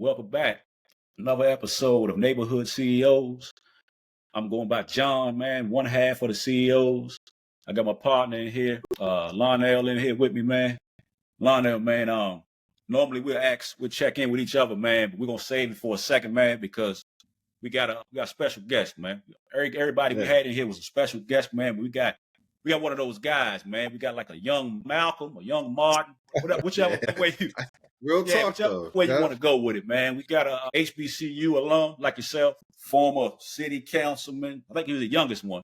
Welcome back. Another episode of Neighborhood CEOs. I'm going by John, man, one half of the CEOs. I got my partner in here, Lionel in here with me, man. Lionel, man, normally we'll check in with each other, man, but we're gonna save it for a second, man, because we got a special guest, man. Everybody we had in here was a special guest, man. But we got one of those guys, man. We got like a young Malcolm, a young Martin, whichever way you whichever way you want to go with it, man. We got a HBCU alum like yourself, former city councilman. I think he was the youngest one.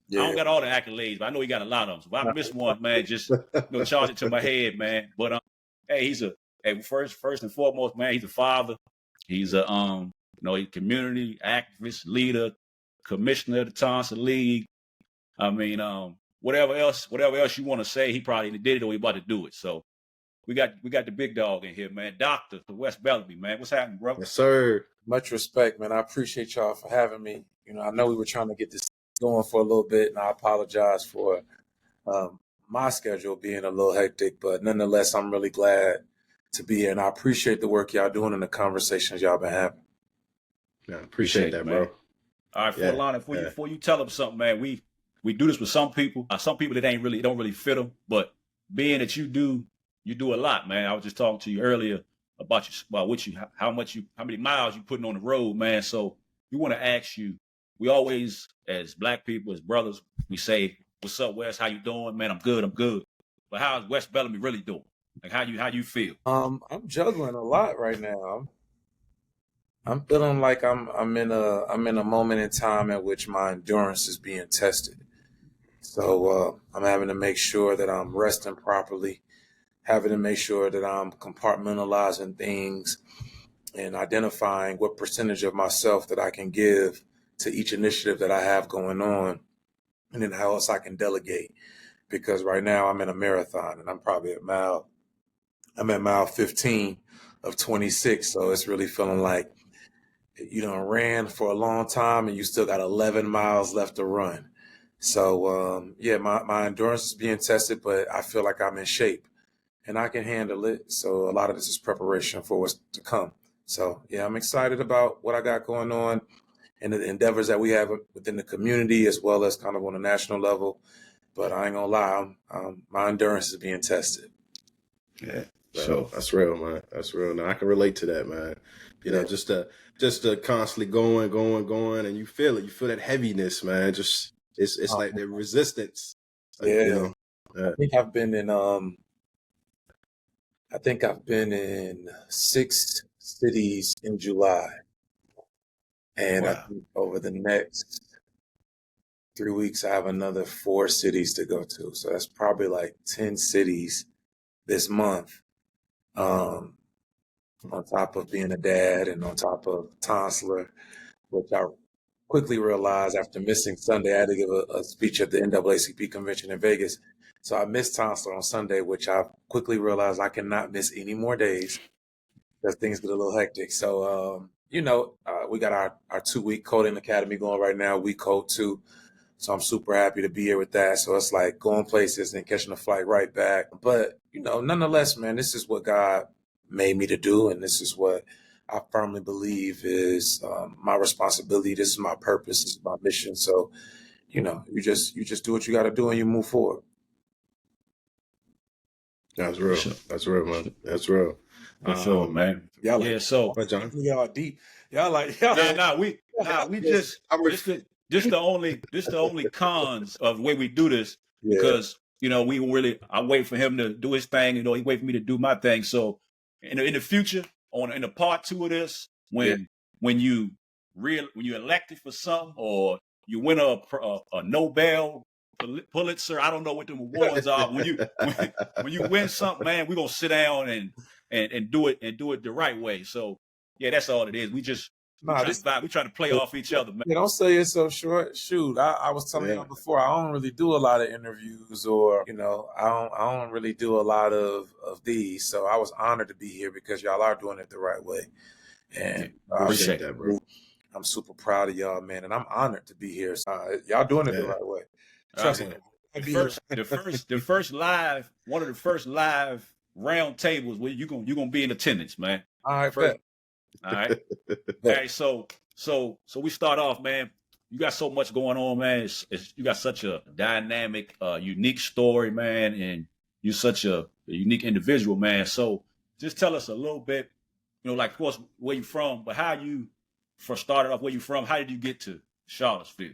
Yeah. I don't got all the accolades, but I know he got a lot of them. So if I miss one, man, just charge it to my head, man. But hey, first and foremost, man, he's a father. He's a he's a community activist, leader, commissioner of the Tonsil League. I mean, whatever else you want to say, he probably did it or he about to do it. So we got the big dog in here, man. Dr. Wes Bellamy, man. What's happening, bro? Yes, sir. Much respect, man. I appreciate y'all for having me. I know we were trying to get this going for a little bit, and I apologize for my schedule being a little hectic, but nonetheless, I'm really glad to be here, and I appreciate the work y'all doing and the conversations y'all been having. Yeah, appreciate that, bro. All right, before you tell them something, man, we do this with some people. Some people that don't really fit them, but being that you do a lot, man. I was just talking to you earlier about how many miles you putting on the road, man. So we want to ask you. We always, as Black people, as brothers, we say, "What's up, Wes? How you doing, man? I'm good." But how is Wes Bellamy really doing? Like how you feel? I'm juggling a lot right now. I'm feeling like I'm in a moment in time at which my endurance is being tested. So I'm having to make sure that I'm resting properly, having to make sure that I'm compartmentalizing things and identifying what percentage of myself that I can give to each initiative that I have going on, and then how else I can delegate. Because right now I'm in a marathon and I'm probably at mile 15 of 26. So it's really feeling like you done ran for a long time and you still got 11 miles left to run. So my endurance is being tested, but I feel like I'm in shape and I can handle it. So a lot of this is preparation for what's to come. So yeah, I'm excited about what I got going on and the endeavors that we have within the community as well as kind of on a national level. But I ain't gonna lie, my endurance is being tested. Yeah, so that's real, man. That's real. Now I can relate to that, man. Just to constantly going, and you feel it. You feel that heaviness, man. Just it's like the resistance. I think I've been in 6 cities in July. And wow. I think over the next 3 weeks, I have another 4 cities to go to. So that's probably like 10 cities this month. On top of being a dad and on top of Tonsilor, which I quickly realized after missing Sunday, I had to give a speech at the NAACP convention in Vegas. So I missed Tonsilor on Sunday, which I quickly realized I cannot miss any more days because things get a little hectic. So, we got our 2-week coding academy going right now, week code 2. So I'm super happy to be here with that. So it's like going places and catching a flight right back. But, nonetheless, man, this is what God made me to do. And this is what I firmly believe is my responsibility. This is my purpose. This is my mission. So, you just do what you got to do and you move forward. That's real. Sure. That's real, man. That's real. For sure, man. Y'all John? Y'all deep. This the only cons of the way we do this because I wait for him to do his thing, he wait for me to do my thing. So in the future, in the part 2 of this, when you elected for something or you win a Nobel Pulitzer, I don't know what the awards are. When you win something, man, we're gonna sit down and do it the right way. So yeah, that's all it is. We try to play off each other, man. Don't say it so short. Shoot, I was telling you before, I don't really do a lot of interviews or, I don't really do a lot of these. So I was honored to be here because y'all are doing it the right way. And I appreciate that, bro. I'm super proud of y'all, man. And I'm honored to be here. So, y'all doing it the right way. Trust me. The first live, one of the first live round tables where you're gonna be in attendance, man. All right, All right. Hey, so we start off, man. You got so much going on, man. You got such a dynamic, unique story, man, and you're such a unique individual, man. So just tell us a little bit, like, of course, where you from, but how you first started off, where you from, how did you get to Charlottesville?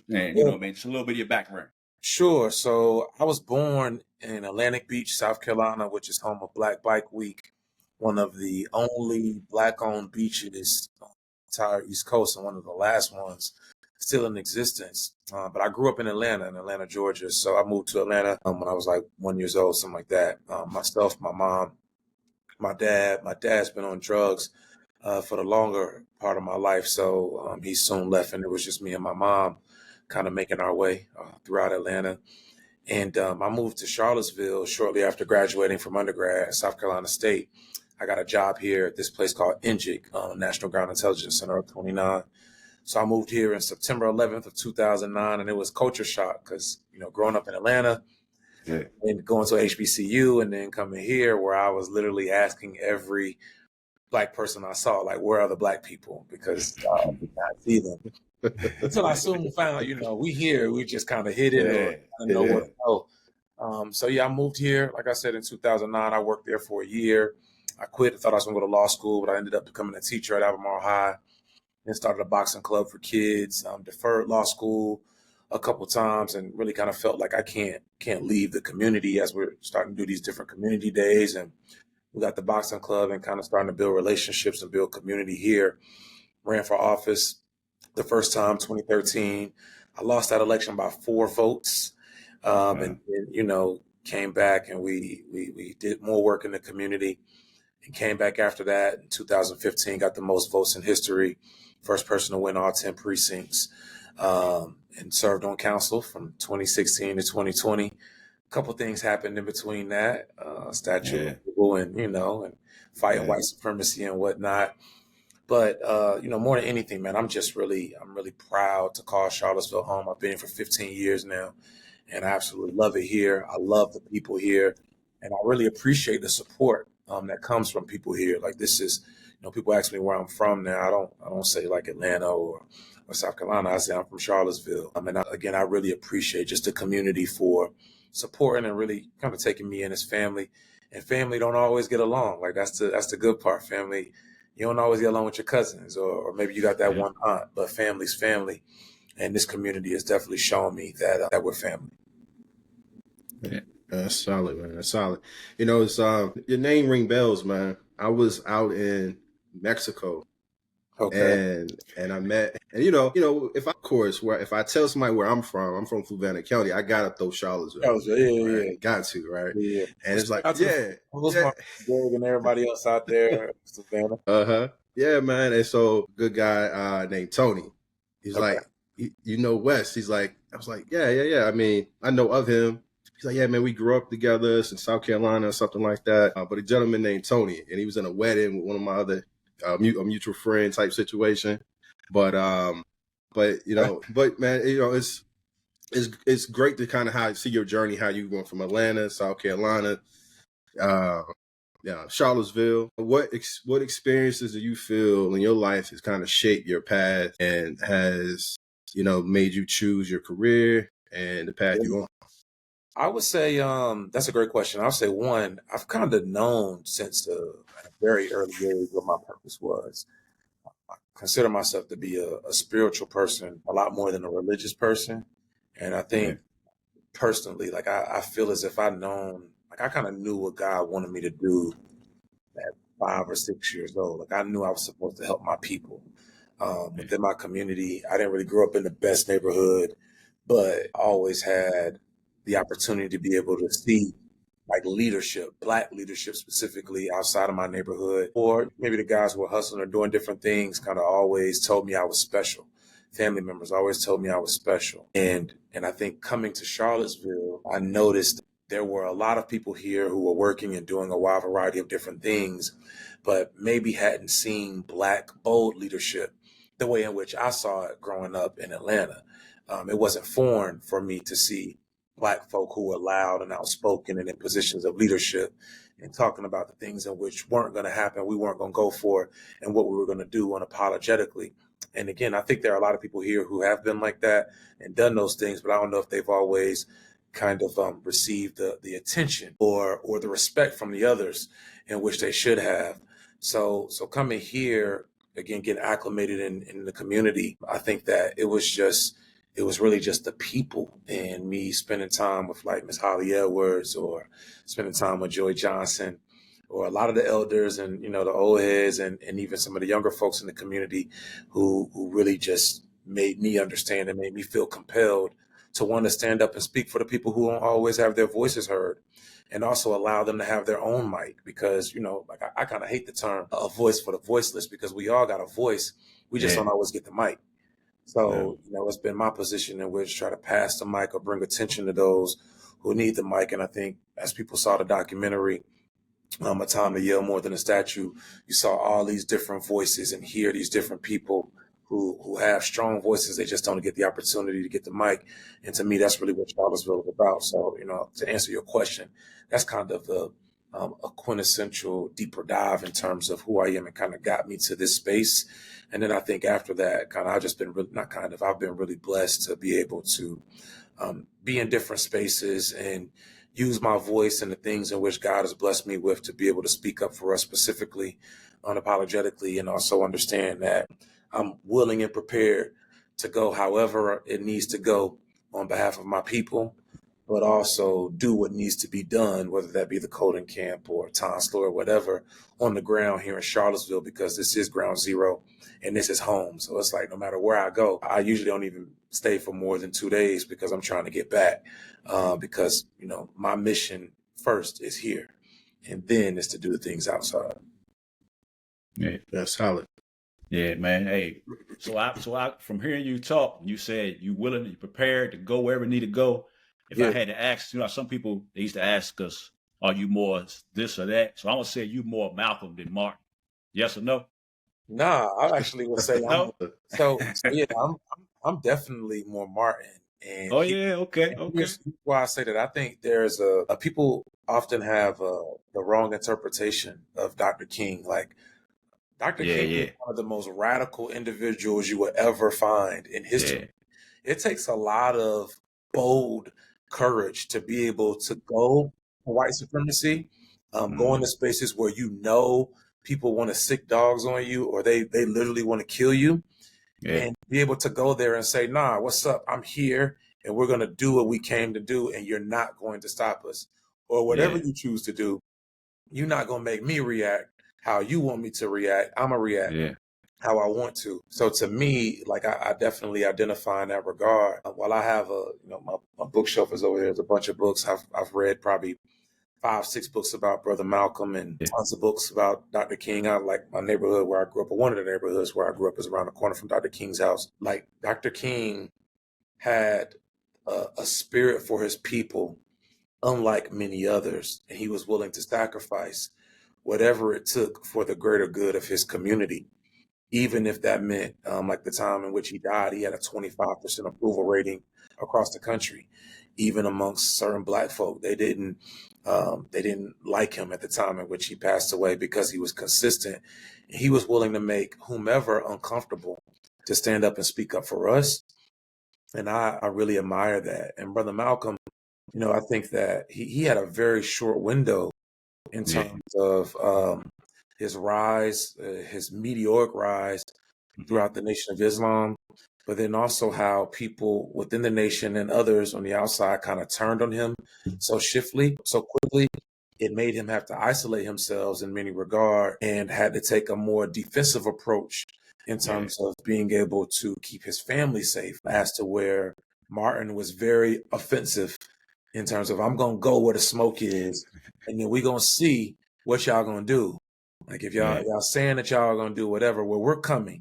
And, what I mean, just a little bit of your background. Sure. So I was born in Atlantic Beach, South Carolina, which is home of Black Bike Week, one of the only Black-owned beaches on the entire East Coast and one of the last ones still in existence. But I grew up in Atlanta, Georgia. So I moved to Atlanta when I was like 1 year old, something like that. Myself, my mom, my dad. My dad's been on drugs for the longer part of my life. So he soon left, and it was just me and my mom kind of making our way throughout Atlanta. And I moved to Charlottesville shortly after graduating from undergrad at South Carolina State. I got a job here at this place called NGIC, National Ground Intelligence Center of 29. So I moved here in September 11th of 2009, and it was culture shock because, growing up in Atlanta and going to HBCU and then coming here where I was literally asking every Black person I saw, like, where are the Black people? Because I did not see them. Until I soon found, we here, we just kind of hid it or kind of know where to go. So I moved here, like I said, in 2009. I worked there for a year. I quit. I thought I was going to go to law school, but I ended up becoming a teacher at Albemarle High. Then started a boxing club for kids. Deferred law school a couple times, and really kind of felt like I can't leave the community as we're starting to do these different community days. And we got the boxing club and kind of starting to build relationships and build community here. Ran for office the first time, 2013. I lost that election by 4 votes. And came back and we did more work in the community and came back after that in 2015, got the most votes in history. First person to win all 10 precincts, and served on council from 2016 to 2020. A couple things happened in between that, statute of people and fighting white supremacy and whatnot. But, more than anything, man, I'm really proud to call Charlottesville home. I've been here for 15 years now, and I absolutely love it here. I love the people here, and I really appreciate the support that comes from people here. Like, this is, people ask me where I'm from now. I don't say like Atlanta or South Carolina. I say I'm from Charlottesville. I really appreciate just the community for supporting and really kind of taking me in as family. And family don't always get along. Like, that's the good part. Family, you don't always get along with your cousins, or maybe you got that one aunt, but family's family. And this community has definitely shown me that we're family. Yeah, that's solid, man. That's solid. It's your name ring bells, man. I was out in Mexico. Okay. And I met, and if I tell somebody where I'm from Fluvanna County, I gotta throw Charlottesville. Right? Got to, right? Yeah. And it's like, and everybody else out there, Savannah. Yeah, man. And so, good guy named Tony. He's like, Wes. He's like, I was like, yeah. I mean, I know of him. He's like, yeah, man, we grew up together in South Carolina or something like that. But a gentleman named Tony, and he was in a wedding with one of my other a mutual friend type situation. But man, it's great to kind of see your journey, how you went from Atlanta, South Carolina, Charlottesville. What experiences do you feel in your life has kind of shaped your path and has, made you choose your career and the path you're on? I would say that's a great question. I would say, one, I've kind of known since a very early age what my purpose was. I consider myself to be a spiritual person, a lot more than a religious person. And I think personally, like, I feel as if I kind of knew what God wanted me to do at 5 or 6 years old. Like, I knew I was supposed to help my people within my community. I didn't really grow up in the best neighborhood, but I always had the opportunity to be able to see like leadership, Black leadership specifically outside of my neighborhood, or maybe the guys who were hustling or doing different things kind of always told me I was special. Family members always told me I was special. And I think coming to Charlottesville, I noticed there were a lot of people here who were working and doing a wide variety of different things, but maybe hadn't seen Black bold leadership the way in which I saw it growing up in Atlanta. It wasn't foreign for me to see Black folk who were loud and outspoken and in positions of leadership. and talking about the things in which weren't going to happen, we weren't going to go for, and what we were going to do unapologetically. And again, I think there are a lot of people here who have been like that and done those things, but I don't know if they've always kind of received the attention or the respect from the others in which they should have. So coming here, again, getting acclimated in the community, I think that it was really just the people and me spending time with like Miss Holly Edwards or spending time with Joy Johnson or a lot of the elders and, the old heads and even some of the younger folks in the community who really just made me understand and made me feel compelled to want to stand up and speak for the people who don't always have their voices heard, and also allow them to have their own mic. Because, like I kind of hate the term a voice for the voiceless, because we all got a voice. We just don't always get the mic. So, it's been my position in which try to pass the mic or bring attention to those who need the mic. And I think as people saw the documentary, A Time to Yell More Than a Statue, you saw all these different voices and hear these different people who have strong voices. They just don't get the opportunity to get the mic. And to me, that's really what Charlottesville is about. So, to answer your question, that's kind of a quintessential deeper dive in terms of who I am and kind of got me to this space. And then I think after that, I've been really blessed to be able to be in different spaces and use my voice and the things in which God has blessed me with to be able to speak up for us specifically, unapologetically, and also understand that I'm willing and prepared to go however it needs to go on behalf of my people, but also do what needs to be done, whether that be the coding camp or Tonslow or whatever, on the ground here in Charlottesville, because this is ground zero and this is home. So it's like no matter where I go, I usually don't even stay for more than 2 days because I'm trying to get back because, my mission first is here and then is to do the things outside. Yeah, that's solid. Yeah, man. Hey, so I from hearing you talk, you said you willing, you prepared to go wherever you need to go. If I had to ask, some people, they used to ask us, are you more this or that? So I'm going to say you more Malcolm than Martin. Yes or no? Nah, I actually would say no. I'm definitely more Martin. And okay. Here's why I say that. I think there's a people often have the wrong interpretation of Dr. King. Like Dr. King is one of the most radical individuals you will ever find in history. Yeah. It takes a lot of bold courage to be able to go for white supremacy, go into spaces where people want to sick dogs on you, or they literally want to kill you, and be able to go there and say, nah, what's up? I'm here and we're going to do what we came to do, and you're not going to stop us, or whatever you choose to do. You're not going to make me react how you want me to react. I'm going to react how I want to. So to me, like I definitely identify in that regard. While I have my bookshelf is over here, there's a bunch of books. I've read probably 5-6 books about Brother Malcolm and tons of books about Dr. King. I like my neighborhood where I grew up, or one of the neighborhoods where I grew up is around the corner from Dr. King's house. Like Dr. King had a spirit for his people, unlike many others, and he was willing to sacrifice whatever it took for the greater good of his community. Even if that meant, like the time in which he died, he had a 25% approval rating across the country. Even amongst certain Black folk, they didn't like him at the time in which he passed away because he was consistent. He was willing to make whomever uncomfortable to stand up and speak up for us. And I really admire that. And Brother Malcolm, I think that he had a very short window in terms of his rise, his meteoric rise throughout the Nation of Islam, but then also how people within the nation and others on the outside kind of turned on him so quickly. It made him have to isolate himself in many regards and had to take a more defensive approach in terms of being able to keep his family safe, as to where Martin was very offensive in terms of, I'm going to go where the smoke is, and then we're going to see what y'all going to do. Like if y'all saying that y'all are going to do whatever, well, we're coming.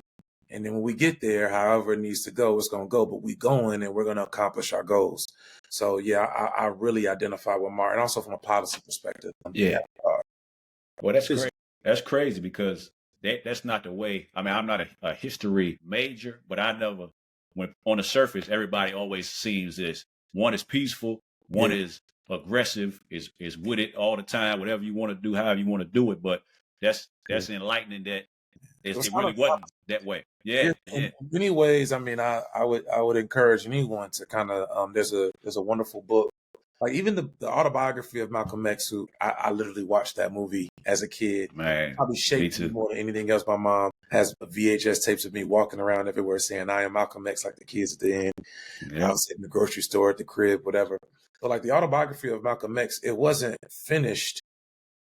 And then when we get there, however it needs to go, it's going to go. But we going and we're going to accomplish our goals. So, I really identify with Martin, also from a policy perspective. Well, that's crazy. That's crazy because that's not the way. I mean, I'm not a history major, but I never, when on the surface, everybody always seems this. One is peaceful. One is aggressive, is with it all the time, whatever you want to do, however you want to do it. But that's enlightening that it really wasn't that way. Yeah. In many ways, I mean, I would encourage anyone to kind of there's a wonderful book, like even the autobiography of Malcolm X, who I literally watched that movie as a kid. Man, probably shaped me more than anything else. My mom has VHS tapes of me walking around everywhere saying I am Malcolm X, like the kids at the end. I was in the grocery store, at the crib, whatever. But like the autobiography of Malcolm X, it wasn't finished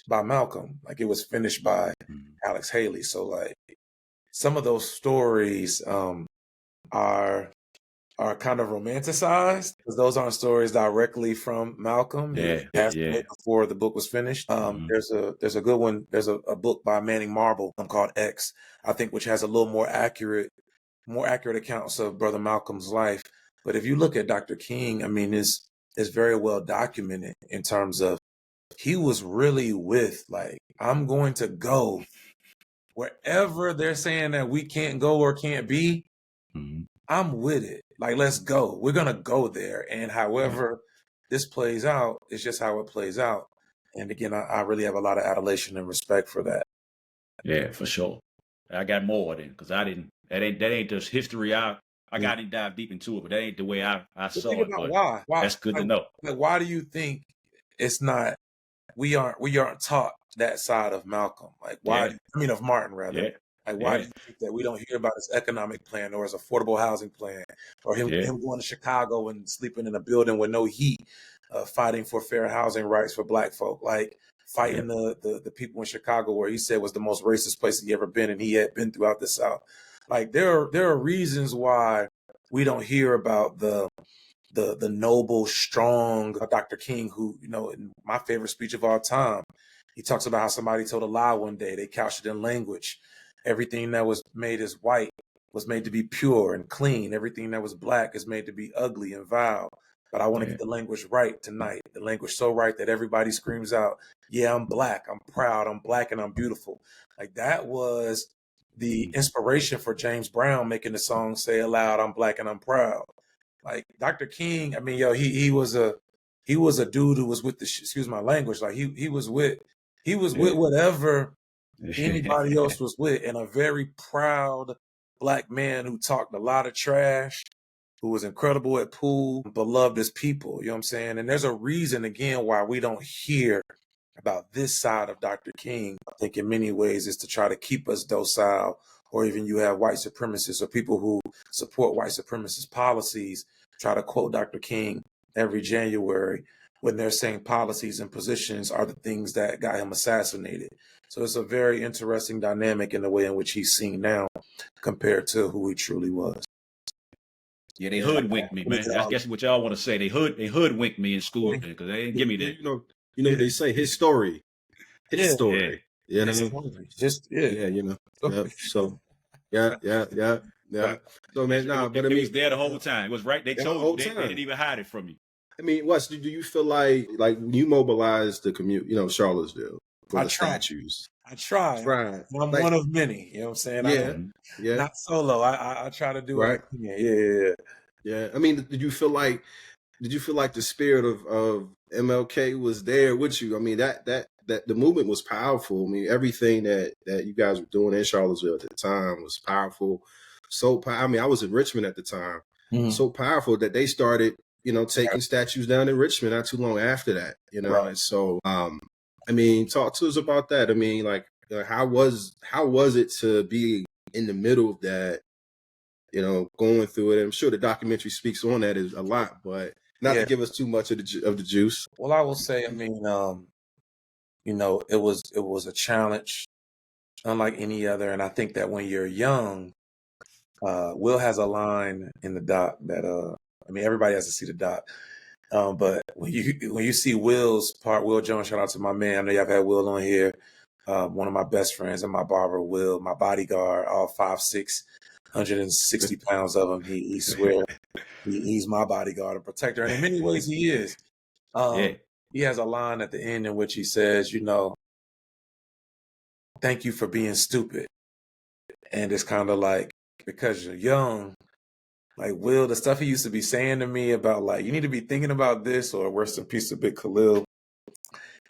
by Malcolm. Like it was finished by Alex Haley. So like some of those stories are kind of romanticized because those aren't stories directly from Malcolm. Before the book was finished. There's a good one. There's a book by Manning Marble called X, I think, which has a little more accurate accounts of Brother Malcolm's life. But if you look at Dr. King, I mean, it's very well documented in terms of he was really with, like, I'm going to go wherever they're saying that we can't go or can't be. I'm with it. Like, let's go. We're going to go there. And however this plays out, it's just how it plays out. And again, I really have a lot of adulation and respect for that. Yeah, for sure. I got more than, because that ain't just history. I didn't dive deep into it, but that ain't the way I saw it. But why? That's good to know. Like, why do you think it's not, we aren't taught that side of Malcolm? Like, why, of Martin, rather. Yeah. Like, why do you think that we don't hear about his economic plan or his affordable housing plan or him going to Chicago and sleeping in a building with no heat, fighting for fair housing rights for Black folk, like fighting the people in Chicago where he said was the most racist place he ever been, and he had been throughout the South. Like there are reasons why we don't hear about the noble, strong Dr. King, who, in my favorite speech of all time, he talks about how somebody told a lie one day. They couched it in language. Everything that was made as white was made to be pure and clean. Everything that was Black is made to be ugly and vile. But I want to get the language right tonight. The language so right that everybody screams out, yeah, I'm Black, I'm proud, I'm Black, and I'm beautiful. Like that was the inspiration for James Brown making the song Say It Loud, I'm Black and I'm proud. Like Dr. King, I mean, he was a dude who was with the, excuse my language, like he was with whatever anybody else was with, and a very proud Black man who talked a lot of trash, who was incredible at pool, but loved his people. You know what I'm saying? And there's a reason, again, why we don't hear about this side of Dr. King. I think in many ways is to try to keep us docile, or even you have white supremacists or people who support white supremacist policies try to quote Dr. King every January when they're saying policies and positions are the things that got him assassinated. So it's a very interesting dynamic in the way in which he's seen now compared to who he truly was. Yeah, they hoodwinked me, man. I guess what y'all want to say. They hoodwinked me in school because they didn't give me that. You know, they say his story. His story. Yeah. You know? You know. So yeah. So man, but it was there the whole time. It was right. They told you. They didn't even hide it from you. I mean, Wes, do you feel like you mobilized the community, Charlottesville for the statues? I tried. I'm one of many. You know what I'm saying? Yeah. Not solo. I try to do it. Yeah. I mean, did you feel like the spirit of MLK was there with you? I mean, that the movement was powerful. I mean, everything that you guys were doing in Charlottesville at the time was powerful. I mean, I was in Richmond at the time. So powerful that they started, taking statues down in Richmond not too long after that, Right. And so, I mean, talk to us about that. I mean, like, how was it to be in the middle of that, going through it? I'm sure the documentary speaks on that a lot, but not to give us too much of the juice. Well, I will say, I mean, it was a challenge unlike any other. And I think that when you're young, Will has a line in the doc that, everybody has to see the doc. But when you see Will's part, Will Jones, shout out to my man. I know y'all have had Will on here. One of my best friends and my barber, Will, my bodyguard, all 5'6", 160 pounds of him. He swear he's my bodyguard and protector. And in many ways he is. He has a line at the end in which he says, thank you for being stupid. And it's kind of like, because you're young, Like Will, the stuff he used to be saying to me about like, you need to be thinking about this, or rest in peace to Big Khalil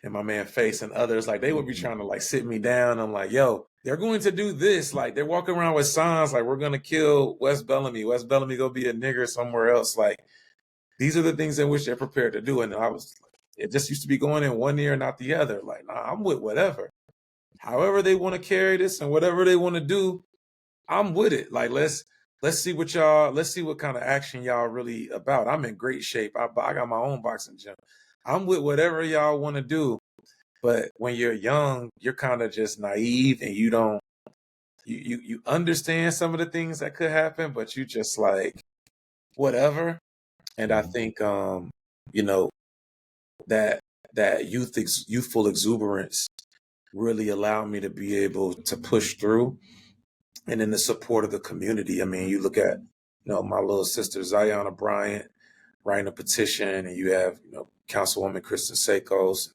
and my man Face and others, like they would be trying to like sit me down. I'm like, yo, they're going to do this. Like they're walking around with signs like we're gonna kill Wes Bellamy. Wes Bellamy go be a nigger somewhere else. Like these are the things in which they're prepared to do. And it just used to be going in one ear and not the other. Like, nah, I'm with whatever. However they want to carry this and whatever they want to do, I'm with it. Like let's see what kind of action y'all really about. I'm in great shape. I got my own boxing gym. I'm with whatever y'all want to do. But when you're young, you're kind of just naive and you don't you understand some of the things that could happen, but you just like whatever. And I think you know, that youthful exuberance really allowed me to be able to push through. And in the support of the community. I mean, you look at, my little sister Zayana Bryant writing a petition, and you have, Councilwoman Kristen Sakos,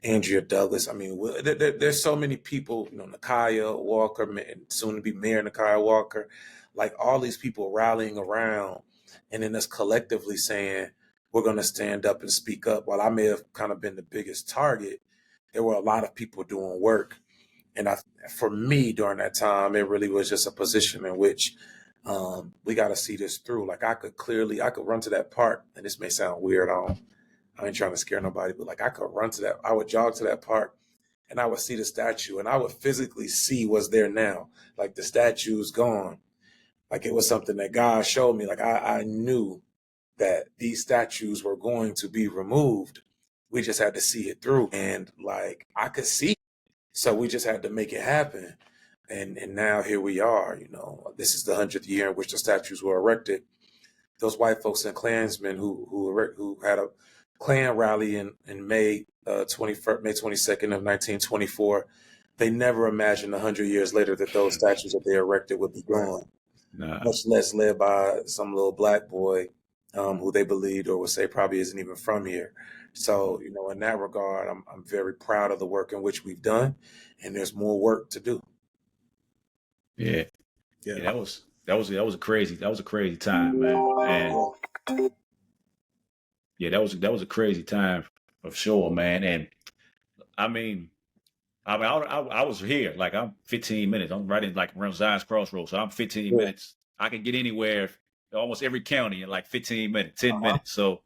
Andrea Douglas. I mean, there's so many people, Nakaya Walker, and soon to be Mayor Nakaya Walker, like all these people rallying around, and then us collectively saying, we're going to stand up and speak up. While I may have kind of been the biggest target, there were a lot of people doing work. And for me, during that time, it really was just a position in which we got to see this through. Like I could run to that park, and this may sound weird. I ain't trying to scare nobody, but like I could run to that. I would jog to that park, and I would see the statue, and I would physically see what's there now. Like the statue's gone. Like it was something that God showed me. Like I knew that these statues were going to be removed. We just had to see it through, and like I could see. So we just had to make it happen. And now here we are, this is the 100th year in which the statues were erected. Those white folks and Klansmen who had a Klan rally in May 22nd of 1924, they never imagined 100 years later that those statues that they erected would be gone. Nah. Much less led by some little black boy who they believed or would say probably isn't even from here. So, in that regard, I'm very proud of the work in which we've done, and there's more work to do. Yeah. That was a crazy time, man. And yeah, that was a crazy time for sure, man. And I was here, like I'm 15 minutes. I'm right in like around Zion's Crossroads, so I'm 15 minutes. I can get anywhere, almost every county in like 15 minutes, 10 minutes. So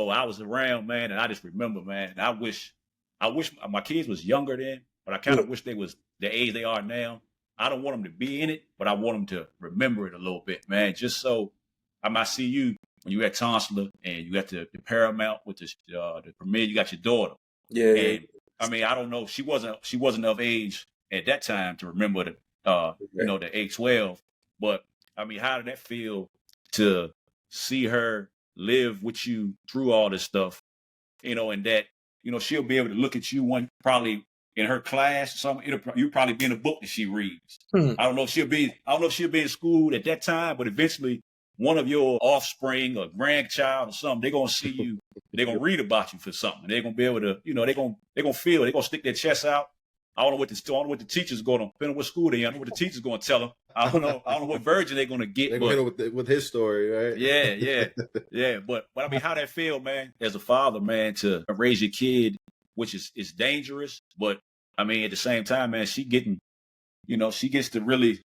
I was around, man, and I just remember, man, and I wish my kids was younger then, but I kind of wish they was the age they are now. I don't want them to be in it, but I want them to remember it a little bit, man. Just so I see you when you at Consular and you got the Paramount with the premiere. You got your daughter. Yeah. And I mean, I don't know. She wasn't of age at that time to remember the A12. But I mean, how did that feel to see her live with you through all this stuff, and that, she'll be able to look at you probably in her class, you probably be in a book that she reads. I don't know if she'll be in school at that time, but eventually one of your offspring or grandchild or something, they're going to see you, they're going to read about you for something. They're going to be able to, they're going to feel, they're going to stick their chest out. I don't know what the teacher's going to, depending on what school they're in, I don't know what the teacher's going to tell them. I don't know what version they're going to get. They're going with his story, right? Yeah. But I mean, how that feel, man, as a father, man, to raise your kid, which is dangerous. But I mean, at the same time, man, she gets to really,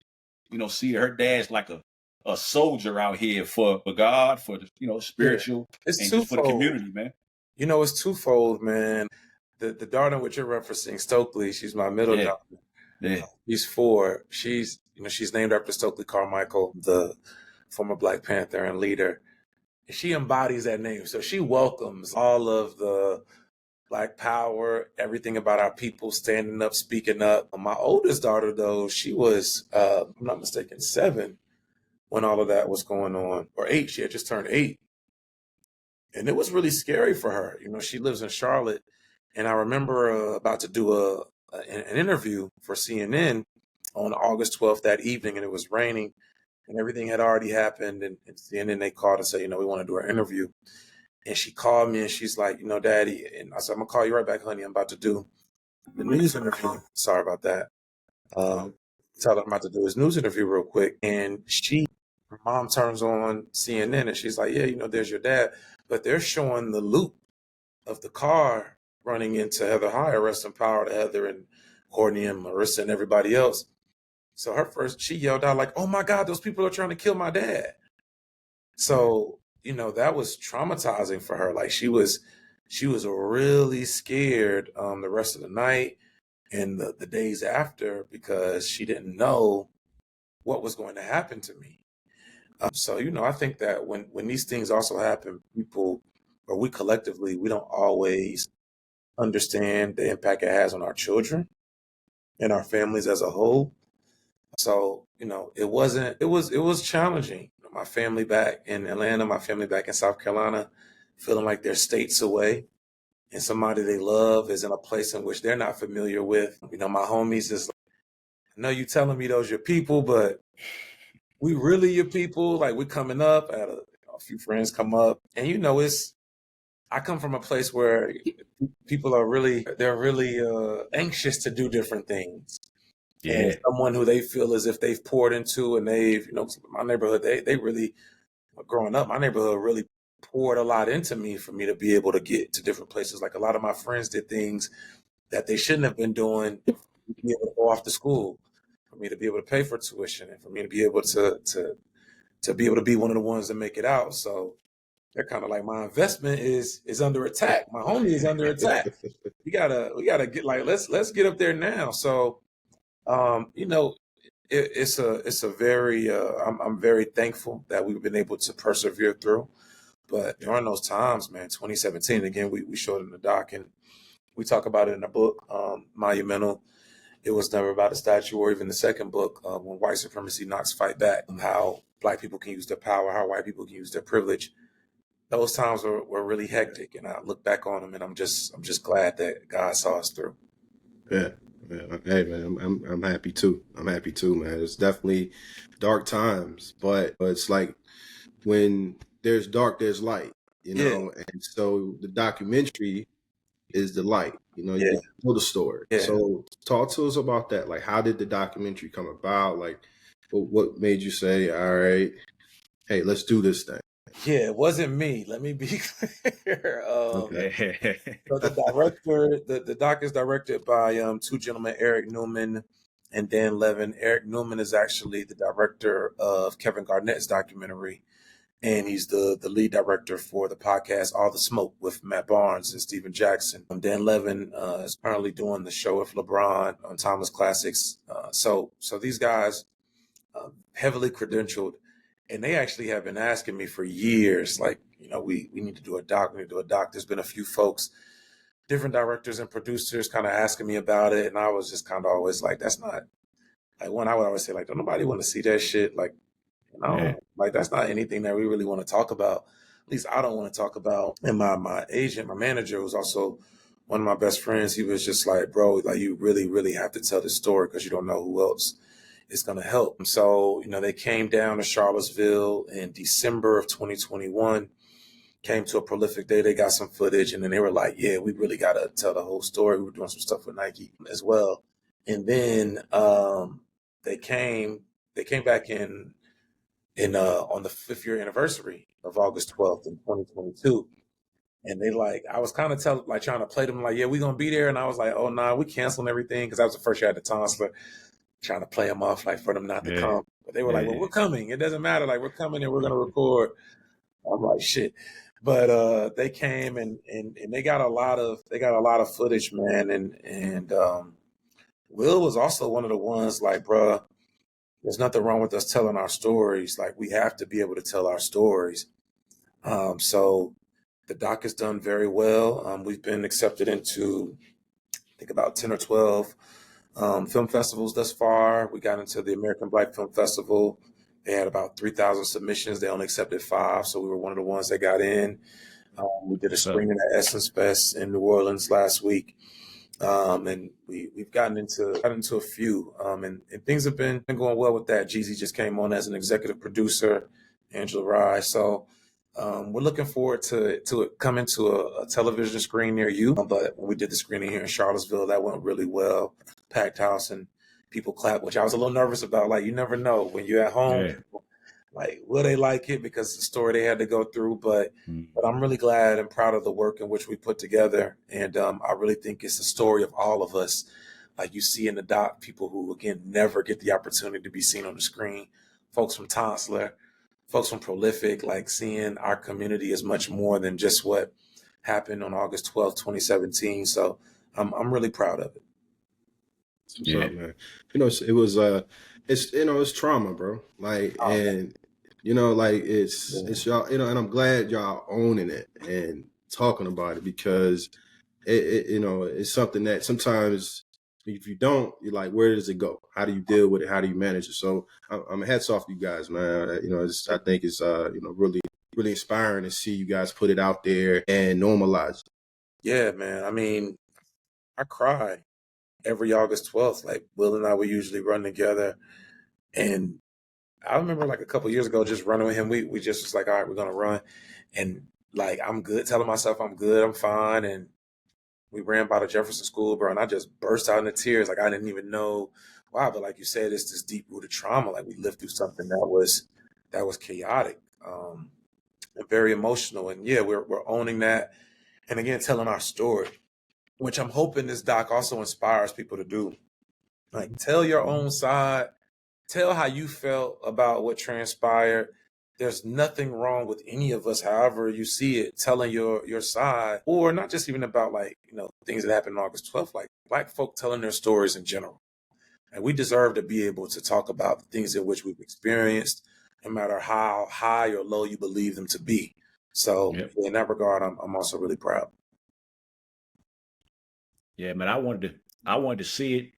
see her dad's like a soldier out here for God, for the, spiritual, it's and twofold. just for the community, man. It's twofold, man. The daughter which you're referencing, Stokely, she's my middle daughter. Yeah. She's 4. She's named after Stokely Carmichael, the former Black Panther and leader. And she embodies that name. So she welcomes all of the Black power, everything about our people standing up, speaking up. My oldest daughter, though, she was, I'm not mistaken, 7 when all of that was going on, or 8. She had just turned 8. And it was really scary for her. She lives in Charlotte. And I remember about to do an interview for CNN on August 12th that evening, and it was raining and everything had already happened. And CNN, they called and said, we want to do an interview. And she called me and she's like, Daddy, and I said, I'm going to call you right back, honey. I'm about to do the news interview. Sorry about that. Tell her I'm about to do his news interview real quick. And she Her mom turns on CNN and she's like, yeah, there's your dad. But they're showing the loop of the car running into Heather Heyer, rest in power to Heather and Courtney and Marissa and everybody else. So she yelled out like, oh my God, those people are trying to kill my dad. So, that was traumatizing for her. Like she was really scared the rest of the night and the days after, because she didn't know what was going to happen to me. So, I think that when these things also happen, people, or we collectively, we don't always understand the impact it has on our children and our families as a whole. So, it was challenging. My family back in Atlanta, my family back in South Carolina, feeling like they're states away and somebody they love is in a place in which they're not familiar with. My homies is like, I know you telling me those your people, but we really your people. Like we're coming up. I had a few friends come up, and I come from a place where people are really anxious to do different things. Yeah. And someone who they feel as if they've poured into, and they've, my neighborhood, they really, growing up, my neighborhood really poured a lot into me for me to be able to get to different places. Like a lot of my friends did things that they shouldn't have been doing to be able to go off to school, for me to be able to pay for tuition, and for me to be able to be able to be one of the ones that make it out. So they're kind of like, my investment is under attack. My homie is under attack. We gotta get like, let's get up there now. So, it's a very, I'm very thankful that we've been able to persevere through. But during those times, man, 2017, again, we showed in the doc, and we talk about it in the book, Monumental. It Was Never About a Statue, or even the second book, When White Supremacy Knocks Fight Back, and how Black people can use their power, how white people can use their privilege. Those times were really hectic, and I look back on them, and I'm just glad that God saw us through. Yeah. Hey man, I'm happy too. I'm happy too, man. It's definitely dark times, but it's like when there's dark, there's light, And so the documentary is the light, you know the story. Yeah. So talk to us about that. Like, how did the documentary come about? Like, what made you say, all right, hey, let's do this thing? Yeah, it wasn't me. Let me be clear. Okay. So the director, the doc is directed by two gentlemen, Eric Newman and Dan Levin. Eric Newman is actually the director of Kevin Garnett's documentary, and he's the lead director for the podcast All the Smoke with Matt Barnes and Steven Jackson. Dan Levin is currently doing the show with LeBron on Timeless Classics. So these guys heavily credentialed. And they actually have been asking me for years, like, we need to do a doc, we need to do a doc. There's been a few folks, different directors and producers kind of asking me about it. And I was just kind of always like, that's not, like, when I would always say, like, don't nobody want to see that shit. Like, like, that's not anything that we really want to talk about. At least I don't want to talk about. And my agent, my manager, was also one of my best friends. He was just like, bro, like, you really, really have to tell this story because you don't know who else is going to help. So, they came down to Charlottesville in December of 2021, came to a prolific day. They got some footage, and then they were like, yeah, we really got to tell the whole story. We were doing some stuff with Nike as well. And then they came back in on the 5th year anniversary of August 12th in 2022. And they I was kind of trying to play them like, yeah, we're going to be there. And I was like, oh, nah, we canceling everything. Cause that was the first year at the Tonsler. Trying to play them off like for them not to come. But they were like, well, we're coming. It doesn't matter. Like, we're coming and we're going to record. I'm like, shit. But they came and they got a lot of footage, man. And Will was also one of the ones like, bruh, there's nothing wrong with us telling our stories. Like, we have to be able to tell our stories. So the doc has done very well. We've been accepted into, I think, about 10 or 12 film festivals thus far. We got into the American Black Film Festival. They had about 3,000 submissions. They only accepted 5, so we were one of the ones that got in. We did a screening at Essence Fest in New Orleans last week, and we've gotten into a few, and things have been going well with that. Jeezy just came on as an executive producer, Angela Rye. So we're looking forward to it coming to a television screen near you. But when we did the screening here in Charlottesville, that went really well. Packed house and people clapped, which I was a little nervous about. Like, you never know when you're at home. Yeah. like, will they like it because it's the story they had to go through? But I'm really glad and proud of the work in which we put together. And I really think it's a story of all of us. Like you see in the doc, people who, again, never get the opportunity to be seen on the screen, folks from Tonsler, folks from Prolific, like seeing our community is much more than just what happened on August 12th, 2017. So I'm really proud of it. Yeah, man. You know, it was it's it's trauma, bro. Like, and you know, like it's y'all, you know, and I'm glad y'all owning it and talking about it, because it you know, it's something that sometimes if you don't, you're like, where does it go? How do you deal with it? How do you manage it? So I'm hats off to you guys, man. You know, I think it's you know, really inspiring to see you guys put it out there and normalize it. Yeah, man. I mean, I cry every August 12th. Like Will and I would usually run together. And I remember like a couple years ago, just running with him. We just was like, all right, we're going to run. And like, I'm good, telling myself I'm good, I'm fine. And we ran by the Jefferson School, bro. And I just burst out into tears. Like, I didn't even know why. But like you said, it's this deep rooted trauma. Like we lived through something that was chaotic, and very emotional. And yeah, we're owning that. And again, telling our story, which I'm hoping this doc also inspires people to do. Like, tell your own side, tell how you felt about what transpired. There's nothing wrong with any of us, however you see it, telling your side, or not just even about like, you know, things that happened on August 12th, like Black folk telling their stories in general. And we deserve to be able to talk about the things in which we've experienced, no matter how high or low you believe them to be. So in that regard, I'm also really proud. Yeah, man, I wanted to see it,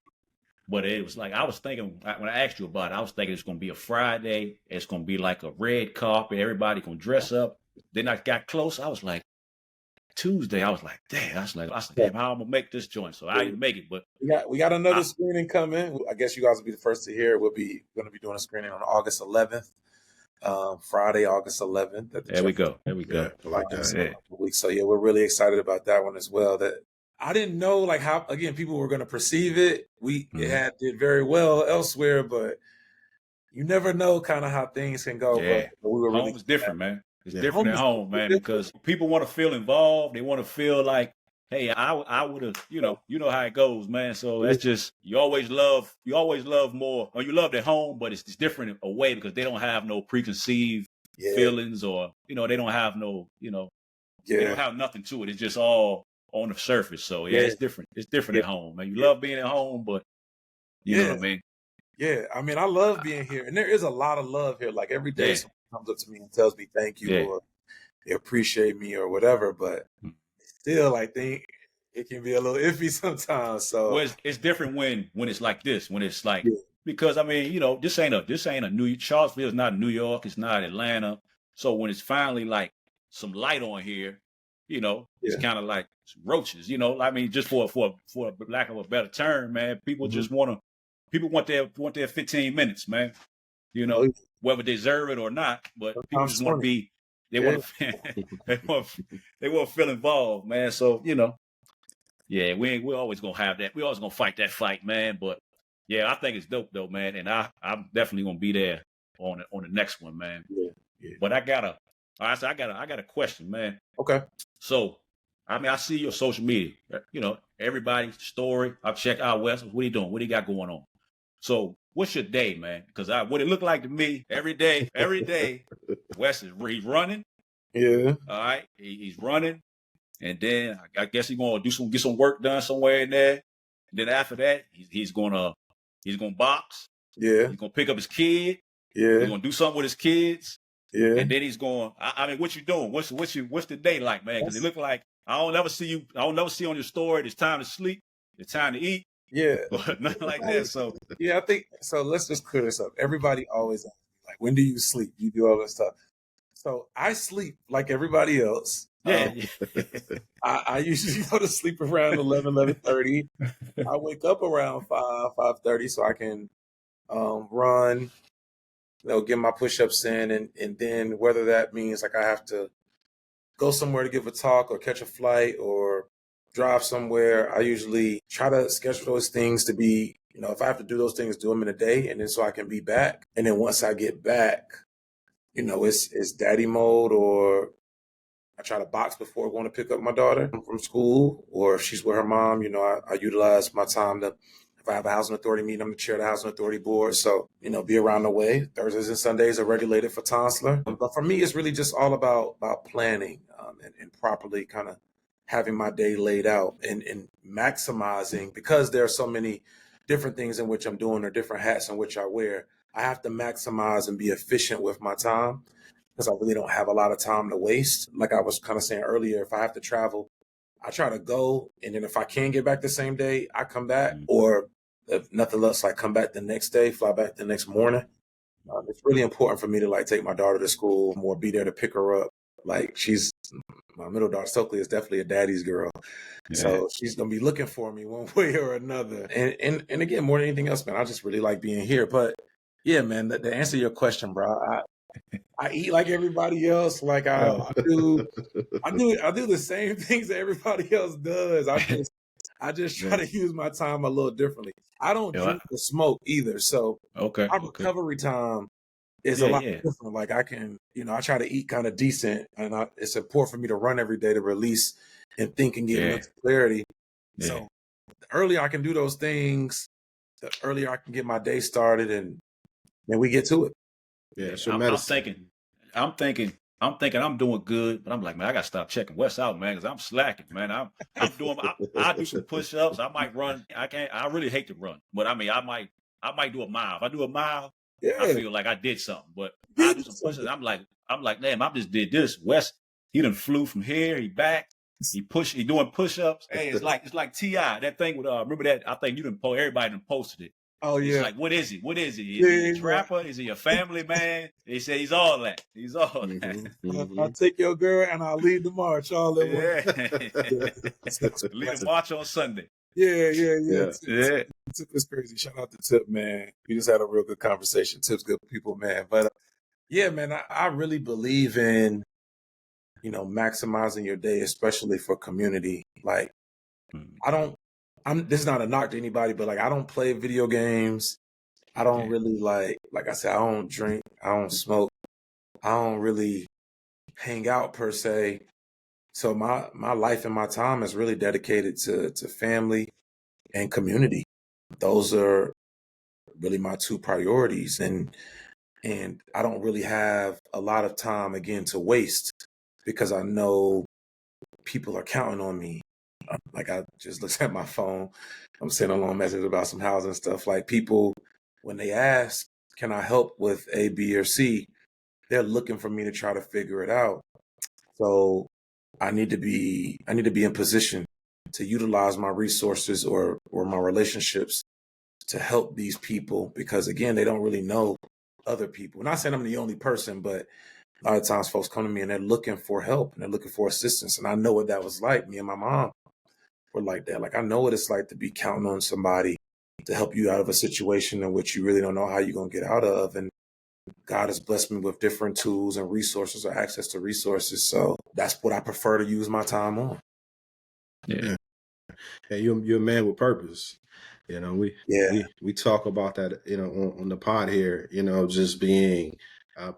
but it was like I was thinking when I asked you about it, I was thinking it's gonna be a Friday, it's gonna be like a red carpet, everybody gonna dress up. Then I got close, I was like Tuesday, I was like, damn, damn, how I'm gonna make this joint. So I didn't make it, but we got another screening coming. I guess you guys will be the first to hear. We're going to be doing a screening on August 11th, Friday, August 11th. There we go. I like that. So yeah, we're really excited about that one as well. That I didn't know like how, again, people were going to perceive it. It did very well elsewhere, but you never know kind of how things can go. Yeah. But we were really Home's different, man. It's different at home, man, because people want to feel involved. They want to feel like, hey, I would have, you know how it goes, man. So that's just, you always love more, or you love at home, but it's different away because they don't have no preconceived feelings, or, you know, they don't have no, you know, they don't have nothing to it. It's just all on the surface. So it's different. It's different at home, man. You love being at home, but you know what I mean? Yeah. I mean, I love being here, and there is a lot of love here. Like every day someone comes up to me and tells me thank you, or they appreciate me or whatever, but still I think it can be a little iffy sometimes. So well, it's different when it's like this, when it's like, because I mean, you know, this ain't a New York. Charlottesville is not New York, it's not Atlanta. So when it's finally like some light on here, you know, it's kind of like roaches, you know. I mean, just for lack of a better term, man, people just want their 15 minutes, man. You know, whether they deserve it or not, but people just want to be. They want to feel involved, man. So, you know, we're always gonna have that. We're always gonna fight that fight, man. But yeah, I think it's dope though, man. And I'm definitely gonna be there on the next one, man. But I got a question, man. Okay. So, I mean, I see your social media. You know, everybody's story. I've checked out Wes. What are you doing? What do you got going on? So, what's your day, man? Because what it looked like to me every day, Wes he's running. Yeah. All right, he's running, and then I guess he's gonna get some work done somewhere in there. And then after that, he's gonna box. Yeah. He's gonna pick up his kid. Yeah. He's gonna do something with his kids. Yeah. And then he's going. I mean, what you doing? What's the day like, man? Because it look like I don't never see on your story. It's time to sleep. It's time to eat. Yeah. But nothing like that. So I think so. Let's just clear this up. Everybody always asks me, like, when do you sleep? You do all this stuff. So I sleep like everybody else. Yeah. I usually go to sleep around 11:30. I wake up around 5:30 so I can run, you know, get my push-ups in, and then whether that means like I have to go somewhere to give a talk or catch a flight or drive somewhere, I usually try to schedule those things to be, you know, if I have to do those things, do them in a day, and then so I can be back. And then once I get back, it's daddy mode, or I try to box before going to pick up my daughter from school, or if she's with her mom, I utilize my time to, if I have a housing authority meeting, I'm the chair of the housing authority board. So, be around the way. Thursdays and Sundays are regulated for Tonsler. But for me, it's really just all about planning and properly kind of having my day laid out and maximizing, because there are so many different things in which I'm doing or different hats in which I wear. I have to maximize and be efficient with my time, because I really don't have a lot of time to waste. Like I was kind of saying earlier, if I have to travel, I try to go, and then if I can get back the same day, I come back, or if nothing else, I come back the next day, fly back the next morning. It's really important for me to like take my daughter to school or be there to pick her up. Like my middle daughter, Stokely, is definitely a daddy's girl. Yeah. So she's going to be looking for me one way or another. And again, more than anything else, man, I just really like being here. But yeah, man, to answer your question, bro, I eat like everybody else. Like I do the same things that everybody else does. I just try to use my time a little differently. I don't drink or smoke either. So my recovery time is a lot different. Like I can, I try to eat kind of decent, and it's important for me to run every day to release and think and get mental clarity. Yeah. So the earlier I can do those things, the earlier I can get my day started, and then we get to it. Yeah, I'm thinking I'm doing good, but I'm like, man, I gotta stop checking Wes out, man, because I'm slacking, man. I'm doing. I do some push-ups. I might run. I really hate to run, but I mean, I might do a mile. If I do a mile, I feel like I did something. But I do some push-ups. I'm like, damn, I just did this. Wes, he done flew from here. He back. He doing push-ups. Hey, it's like T.I. That thing with remember that? I think you done everybody done posted it. Oh yeah. It's like, what is he? Is he a trapper? Is he a family man? They say he's all that. He's all that. I'll take your girl and I'll lead the march all in one. Lead the march on Sunday. Yeah. Tip is crazy. Shout out to Tip, man. We just had a real good conversation. Tip's good people, man. But yeah, man, I really believe in, maximizing your day, especially for community. Like, this is not a knock to anybody, but like, I don't play video games. I don't really like I said, I don't drink, I don't smoke, I don't really hang out per se. So my life and my time is really dedicated to family and community. Those are really my two priorities. And I don't really have a lot of time, again, to waste, because I know people are counting on me. Like I just looked at my phone. I'm sending a long message about some housing stuff. Like people, when they ask, can I help with A, B, or C, they're looking for me to try to figure it out. So I need to be in position to utilize my resources or my relationships to help these people, because again, they don't really know other people. Not saying I'm the only person, but a lot of times folks come to me and they're looking for help and they're looking for assistance. And I know what that was like. Me and my mom were like that. Like I know what it's like to be counting on somebody to help you out of a situation in which you really don't know how you're going to get out of. And God has blessed me with different tools and resources or access to resources. So that's what I prefer to use my time on. Yeah. Hey, you're a man with purpose. We talk about that, on the pod here, just being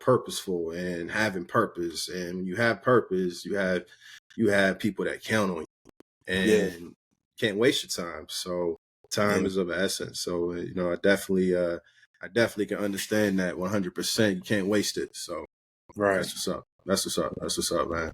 purposeful and having purpose. And when you have purpose, you have people that count on you and can't waste your time. So time is of essence. So, I definitely can understand that 100%. You can't waste it. So that's what's up, man.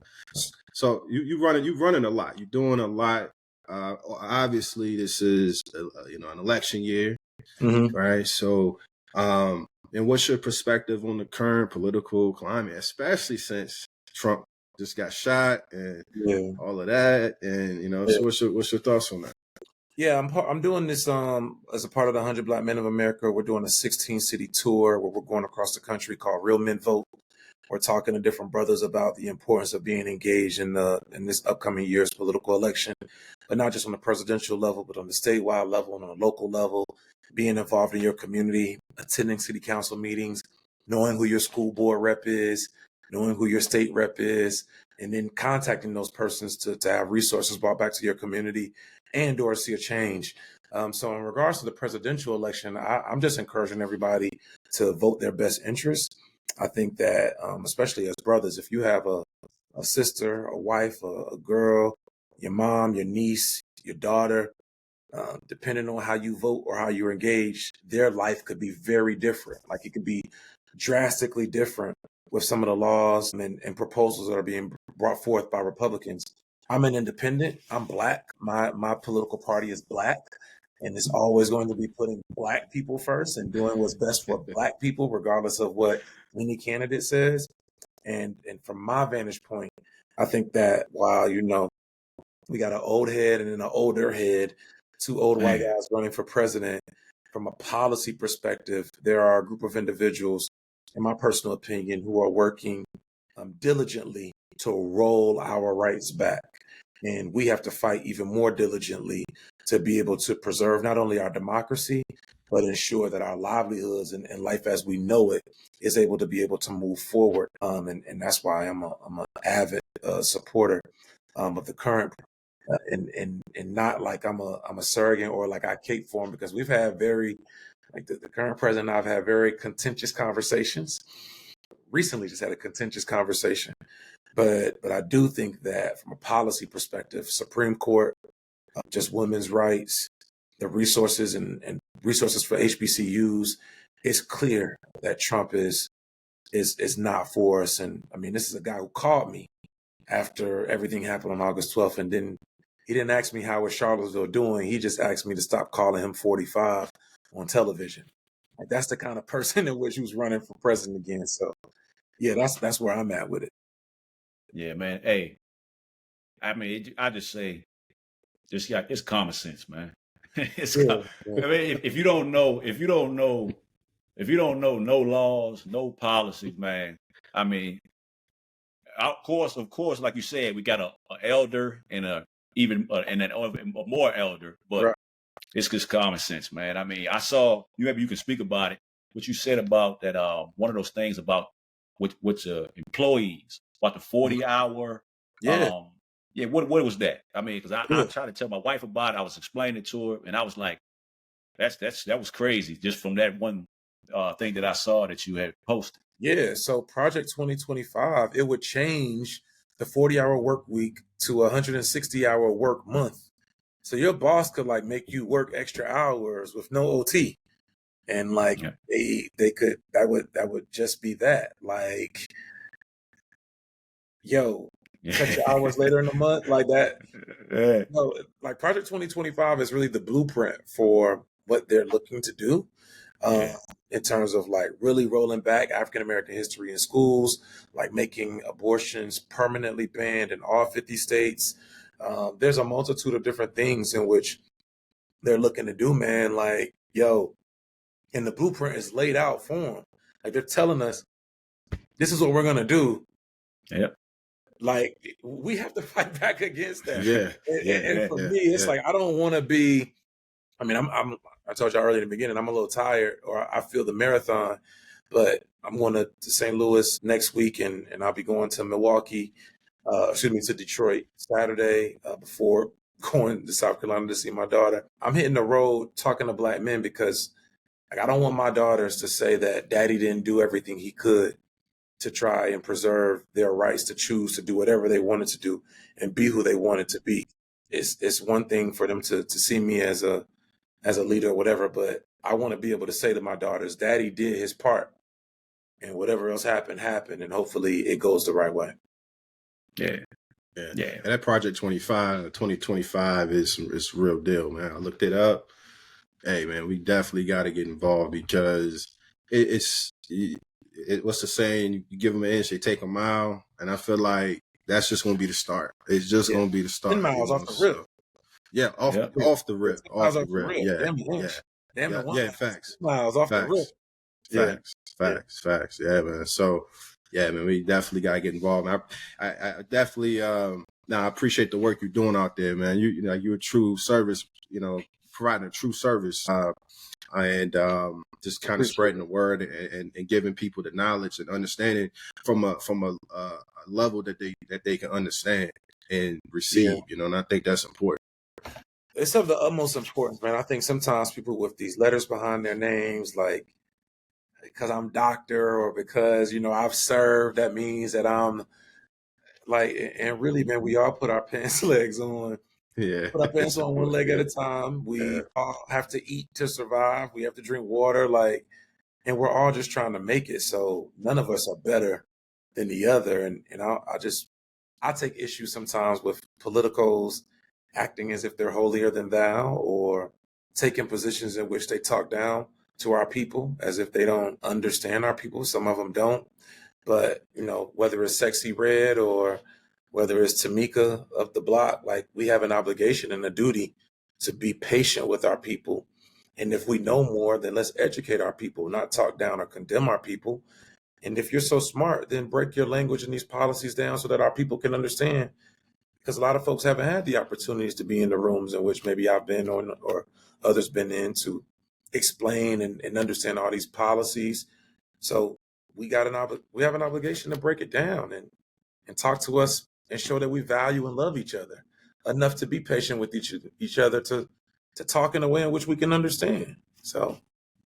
So you running a lot. You're doing a lot. Obviously, this is an election year, right? So, and what's your perspective on the current political climate, especially since Trump just got shot and all of that? And so what's your thoughts on that? Yeah, I'm doing this as a part of the 100 Black Men of America. We're doing a 16-city tour where we're going across the country called Real Men Vote. We're talking to different brothers about the importance of being engaged in this upcoming year's political election, but not just on the presidential level, but on the statewide level and on the local level, being involved in your community, attending city council meetings, knowing who your school board rep is, knowing who your state rep is, and then contacting those persons to have resources brought back to your community and or see a change. So in regards to the presidential election, I'm just encouraging everybody to vote their best interest. I think that, especially as brothers, if you have a sister, a wife, a girl, your mom, your niece, your daughter, depending on how you vote or how you're engaged, their life could be very different. Like it could be drastically different with some of the laws and proposals that are being brought forth by Republicans. I'm an independent. I'm Black. My political party is Black, and it's always going to be putting Black people first and doing what's best for Black people, regardless of what any candidate says. And from my vantage point, I think that while, we got an old head and then an older head, two old white guys running for president, from a policy perspective, there are a group of individuals, in my personal opinion, who are working diligently to roll our rights back. And we have to fight even more diligently to be able to preserve not only our democracy, but ensure that our livelihoods and life as we know it is able to be able to move forward. And that's why I'm an avid supporter of the current, and not like I'm a surrogate or like I cape for him, because we've had the current president and I've had very contentious conversations. Recently just had a contentious conversation. But I do think that from a policy perspective, Supreme Court, just women's rights, the resources and resources for HBCUs, it's clear that Trump is not for us. And I mean, this is a guy who called me after everything happened on August 12th, and he didn't ask me how was Charlottesville doing. He just asked me to stop calling him 45 on television. Like, that's the kind of person in which he was running for president again. So yeah, that's where I'm at with it. Yeah, man. Hey, I mean, I just say, it's common sense, man. I mean, if you don't know no laws, no policies, man. I mean, of course, like you said, we got a elder and a more elder, but Right. It's just common sense, man. I mean, I saw maybe you can speak about it. What you said about that, one of those things about with employees about the 40-hour. Yeah. Yeah. What was that? I mean, because I tried to tell my wife about it. I was explaining it to her, and I was like, that was crazy, just from that one thing that I saw that you had posted. Yeah. So Project 2025, it would change the 40-hour work week to a 160-hour work month. So your boss could like make you work extra hours with no OT. And like they could, that would just be that. Like, yo, cut your hours later in the month, like that. Yeah. No, like Project 2025 is really the blueprint for what they're looking to do. In terms of like really rolling back African American history in schools, like making abortions permanently banned in all 50 states. There's a multitude of different things in which they're looking to do, man. Like, yo, and the blueprint is laid out for them. Like, they're telling us, this is what we're gonna do. Yep. Like, we have to fight back against that. Yeah. And for me, it's like, I don't want to be. I mean, I told y'all earlier in the beginning, I'm a little tired, or I feel the marathon, but I'm going to St. Louis next week, and I'll be going to Milwaukee, to Detroit Saturday before going to South Carolina to see my daughter. I'm hitting the road talking to Black men because like, I don't want my daughters to say that daddy didn't do everything he could to try and preserve their rights to choose to do whatever they wanted to do and be who they wanted to be. It's one thing for them to see me as a leader or whatever, but I want to be able to say to my daughters, daddy did his part, and whatever else happened, and hopefully it goes the right way. Yeah. And that Project 2025 is real deal, man. I looked it up. Hey, man, we definitely got to get involved because it's what's the saying? You give them an inch, they take a mile. And I feel like that's just going to be the start. It's just going to be the start. 10 miles off the rip. Yeah, off the rip. Yeah, facts. Miles off the rip. Facts. Yeah, man. So, yeah, man, we definitely got to get involved. I definitely, I appreciate the work you're doing out there, man. You're a true service, providing a true service, and just kind of spreading the word and giving people the knowledge and understanding from a level that they can understand and receive, and I think that's important. It's of the utmost importance, man. I think sometimes people with these letters behind their names, like, because I'm doctor or because, I've served, that means that I'm like, and really, man, we all put our pants legs on. Yeah. Put our pants on one leg at a time. We all have to eat to survive. We have to drink water, and we're all just trying to make it. So none of us are better than the other. And I take issue sometimes with politicals acting as if they're holier than thou, or taking positions in which they talk down to our people as if they don't understand our people. Some of them don't. But, whether it's Sexy Red or whether it's Tamika of the block, like, we have an obligation and a duty to be patient with our people. And if we know more, then let's educate our people, not talk down or condemn our people. And if you're so smart, then break your language and these policies down so that our people can understand. Because a lot of folks haven't had the opportunities to be in the rooms in which maybe I've been or others been in to explain and understand all these policies. So we have an obligation to break it down and talk to us and show that we value and love each other enough to be patient with each other to talk in a way in which we can understand. So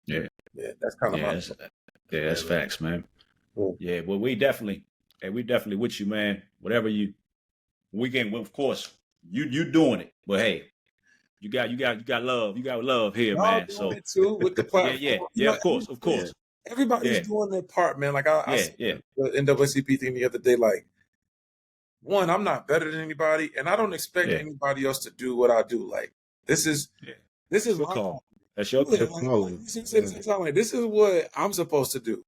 yeah, that's kind of that's facts, man. Cool. Yeah, well, we definitely with you, man. Whatever of course, you doing it, but hey, you got love here, y'all man. Doing So it too with the platform. yeah, of course. Everybody's doing their part, man. Like I said the NAACP thing the other day. Like, one, I'm not better than anybody, and I don't expect anybody else to do what I do. Like, this is my call. That's your calling. This is what I'm supposed to do.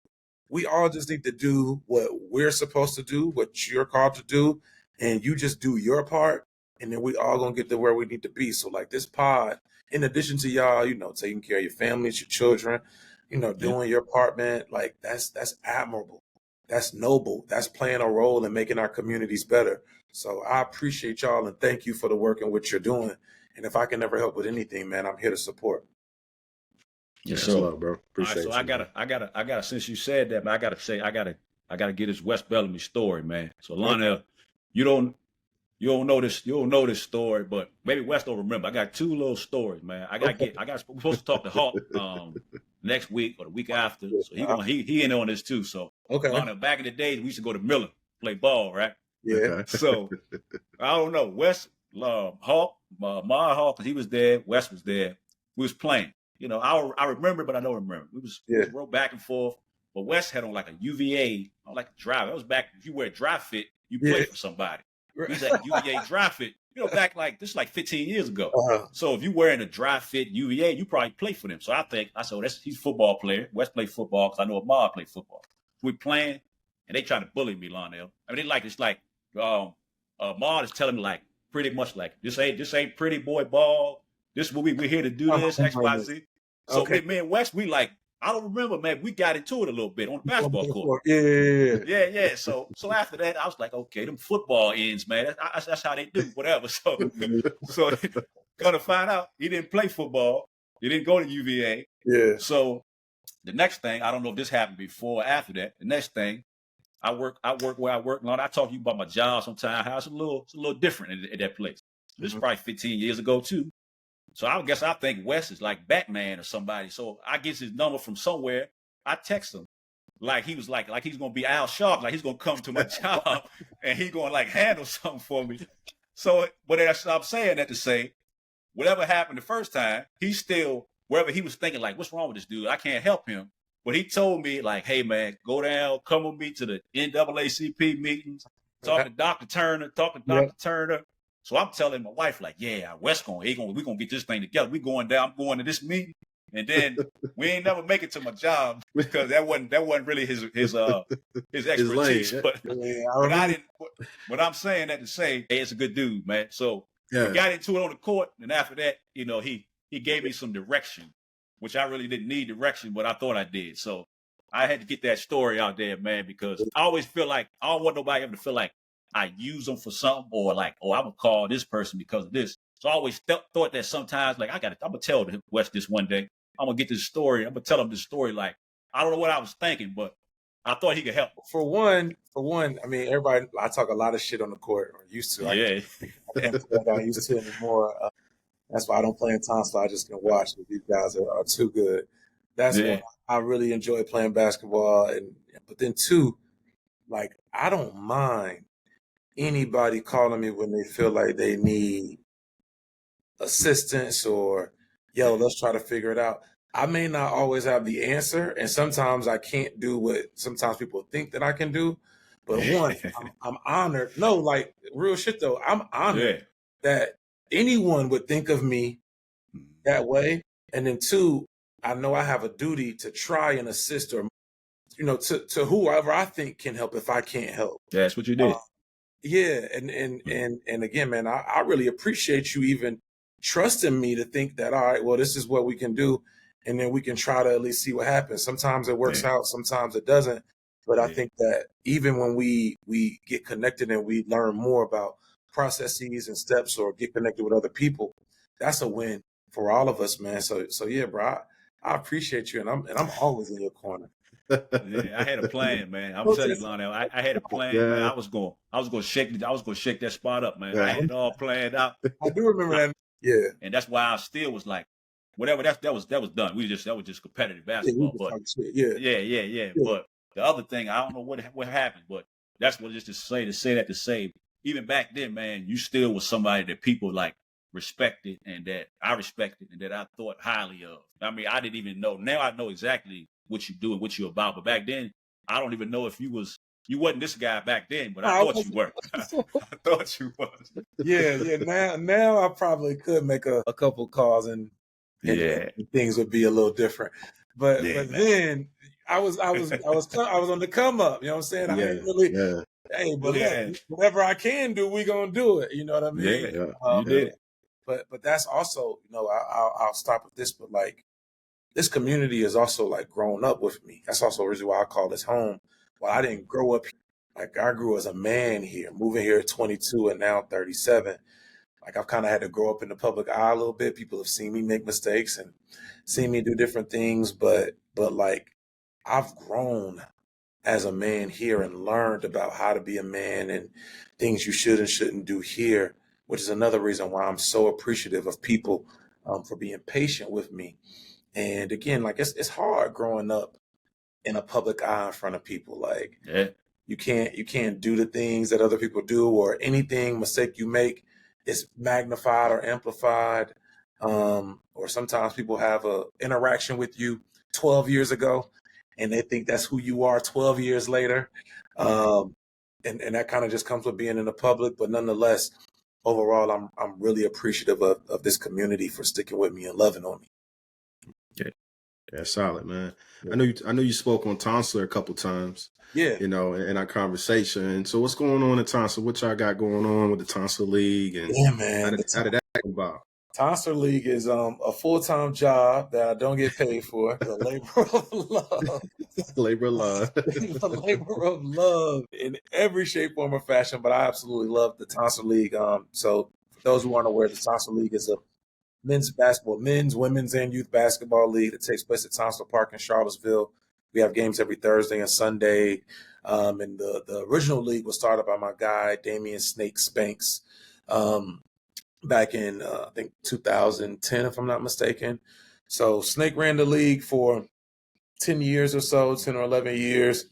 We all just need to do what we're supposed to do, what you're called to do, and you just do your part, and then we all gonna get to where we need to be. So, like, this pod, in addition to y'all, taking care of your families, your children, doing your part, man, like, that's admirable. That's noble. That's playing a role in making our communities better. So I appreciate y'all and thank you for the work and what you're doing. And if I can ever help with anything, man, I'm here to support. Yes, sir, bro. Appreciate you. I gotta. Since you said that, man, I gotta get this Wes Bellamy story, man. So, Lionel, you don't know this story, but maybe Wes don't remember. I got two little stories, man. We're supposed to talk to Hawk next week or the week after. So he in on this too. So, Lionel, back in the days, we used to go to Miller, play ball, right? Yeah. Okay. So I don't know. Wes, Hawk, Ma Hawk, because he was there. Wes was there. We was playing. I remember, but I don't remember. We was roll back and forth. But Wes had on like a UVA, like a drive. That was back. If you wear a dry fit, you play for somebody. He's like UVA dry fit. Back this 15 years ago. Uh-huh. So if you wearing a dry fit UVA, you probably play for them. So I said, he's a football player. Wes played football because I know Ma played football. We playing, and they trying to bully me, Lionel. I mean, Ma is telling me like pretty much like this ain't pretty boy ball. This is what we're here to do this X Y Z. So me and Wes, we like. I don't remember, man. We got into it a little bit on the basketball court. Yeah. So after that, I was like, okay, them football ends, man. That's how they do, whatever. So gonna find out he didn't play football. He didn't go to UVA. Yeah. So the next thing, I don't know if this happened before or after that. The next thing, I work where I work. I talk to you about my job sometimes. How it's a little different at that place. This is probably 15 years ago too. So I think Wes is like Batman or somebody. So I get his number from somewhere. I text him like he was like he's gonna be Al Sharp, like he's gonna come to my job and he's gonna like handle something for me. So, but I'm saying that to say, whatever happened the first time, he's still wherever he was thinking like, what's wrong with this dude? I can't help him. But he told me like, hey man, go down, come with me to the NAACP meetings, talk to Dr. Turner. So I'm telling my wife, like, yeah, Wes we're gonna get this thing together. I'm going to this meeting, and then we ain't never make it to my job because that wasn't really his expertise. But I'm saying that to say, hey, it's a good dude, man. So we got into it on the court, and after that, he gave me some direction, which I really didn't need direction, but I thought I did. So I had to get that story out there, man, because I always feel like I don't want nobody ever to feel like I use them for something or like, I'm going to call this person because of this. So I always thought that sometimes, like, I'm going to tell Wes this one day. I'm going to get this story. I'm going to tell him this story. Like, I don't know what I was thinking, but I thought he could help. For one, I mean, everybody, I talk a lot of shit on the court, or used to. Yeah. I don't used to anymore. That's why I don't play in time, so I just can watch. These guys are too good. That's why. I really enjoy playing basketball, but then too, like I don't mind anybody calling me when they feel like they need assistance or yo, let's try to figure it out. I may not always have the answer, and sometimes I can't do what sometimes people think that I can do. But one, I'm honored. No, like real shit though. I'm honored that anyone would think of me that way. And then two, I know I have a duty to try and assist or to whoever I think can help if I can't help. That's what you did. Yeah, and again, man, I really appreciate you even trusting me to think that, all right, well, this is what we can do, and then we can try to at least see what happens. Sometimes it works out, sometimes it doesn't. But I think that even when we get connected and we learn more about processes and steps or get connected with other people, that's a win for all of us, man. So yeah, bro, I appreciate you, and I'm always in your corner. Yeah, I had a plan, man. I'm telling you, Lionel, I had a plan, man. I was gonna shake that spot up, man. I had it all planned out. I do remember that. Yeah. And that's why I still was like, whatever, that was done. That was just competitive basketball. But yeah. But the other thing, I don't know what happened, but that's what just to say, even back then, man, you still was somebody that people like respected and that I respected and that I thought highly of. I mean, I didn't even know. Now I know exactly what you do and what you're about. But back then, I don't even know if you wasn't this guy back then, but I thought you were. I thought you was. Yeah. Now I probably could make a couple calls and things would be a little different. But then I was on the come up. You know what I'm saying? I ain't really. Hey, but look, whatever I can do, we gonna do it. You know what I mean? You did. But that's also, I'll stop with this. But like, this community is also like grown up with me. That's also the reason why I call this home. Well, I didn't grow up here. Like I grew as a man here, moving here at 22 and now 37. Like I've kind of had to grow up in the public eye a little bit. People have seen me make mistakes and seen me do different things, but like I've grown as a man here and learned about how to be a man and things you should and shouldn't do here, which is another reason why I'm so appreciative of people for being patient with me. And again, like it's hard growing up in a public eye in front of people. Like you can't do the things that other people do, or anything mistake you make is magnified or amplified. Or sometimes people have a interaction with you 12 years ago and they think that's who you are 12 years later. And that kind of just comes with being in the public. But nonetheless, overall, I'm really appreciative of this community for sticking with me and loving on me. Yeah, solid, man. Yeah. I know you spoke on Tonsil a couple times. Yeah. In our conversation. So what's going on in Tonsil? What y'all got going on with the Tonsil League? And man. How did that come about? Tonsil League is a full-time job that I don't get paid for. The labor of love. Labor of love. The labor of love in every shape, form, or fashion. But I absolutely love the Tonsil League. So for those who aren't aware, the Tonsil League is a men's, women's, and youth basketball league that takes place at Tonsil Park in Charlottesville. We have games every Thursday and Sunday. And the original league was started by my guy, Damian Snake Spanks, back in, I think, 2010, if I'm not mistaken. So Snake ran the league for 10 years or so, 10 or 11 years.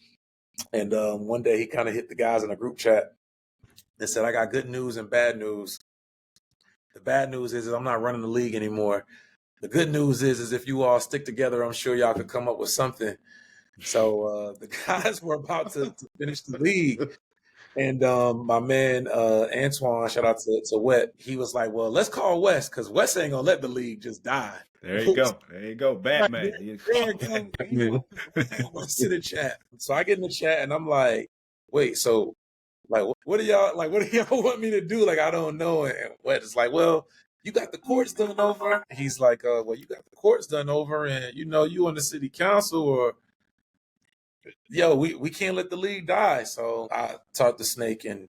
And one day he kind of hit the guys in a group chat and said, I got good news and bad news. The bad news is I'm not running the league anymore. The good news is if you all stick together, I'm sure y'all could come up with something. So the guys were about to finish the league. And my man, Antoine, shout out to Wet, he was like, well, let's call Wes because Wes ain't going to let the league just die. There you go. Batman. Let's sit in chat. So I get in the chat and I'm like, wait, so like, what do y'all want me to do? Like, I don't know. And Wes is like, well, you got the courts done over. He's like, well, you got the courts done over and, you on the city council or, yo, we can't let the league die. So I talked to Snake and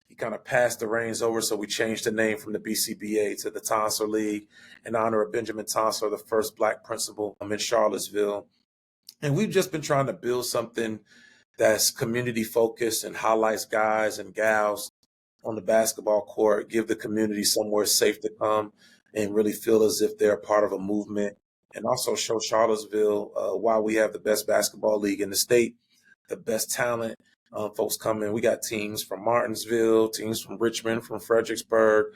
he kind of passed the reins over. So we changed the name from the BCBA to the Tonsil League in honor of Benjamin Tonsil, the first Black principal in Charlottesville. And we've just been trying to build something that's community focused and highlights guys and gals on the basketball court, give the community somewhere safe to come and really feel as if they're a part of a movement and also show Charlottesville why we have the best basketball league in the state, the best talent. Folks come in. We got teams from Martinsville, teams from Richmond, from Fredericksburg.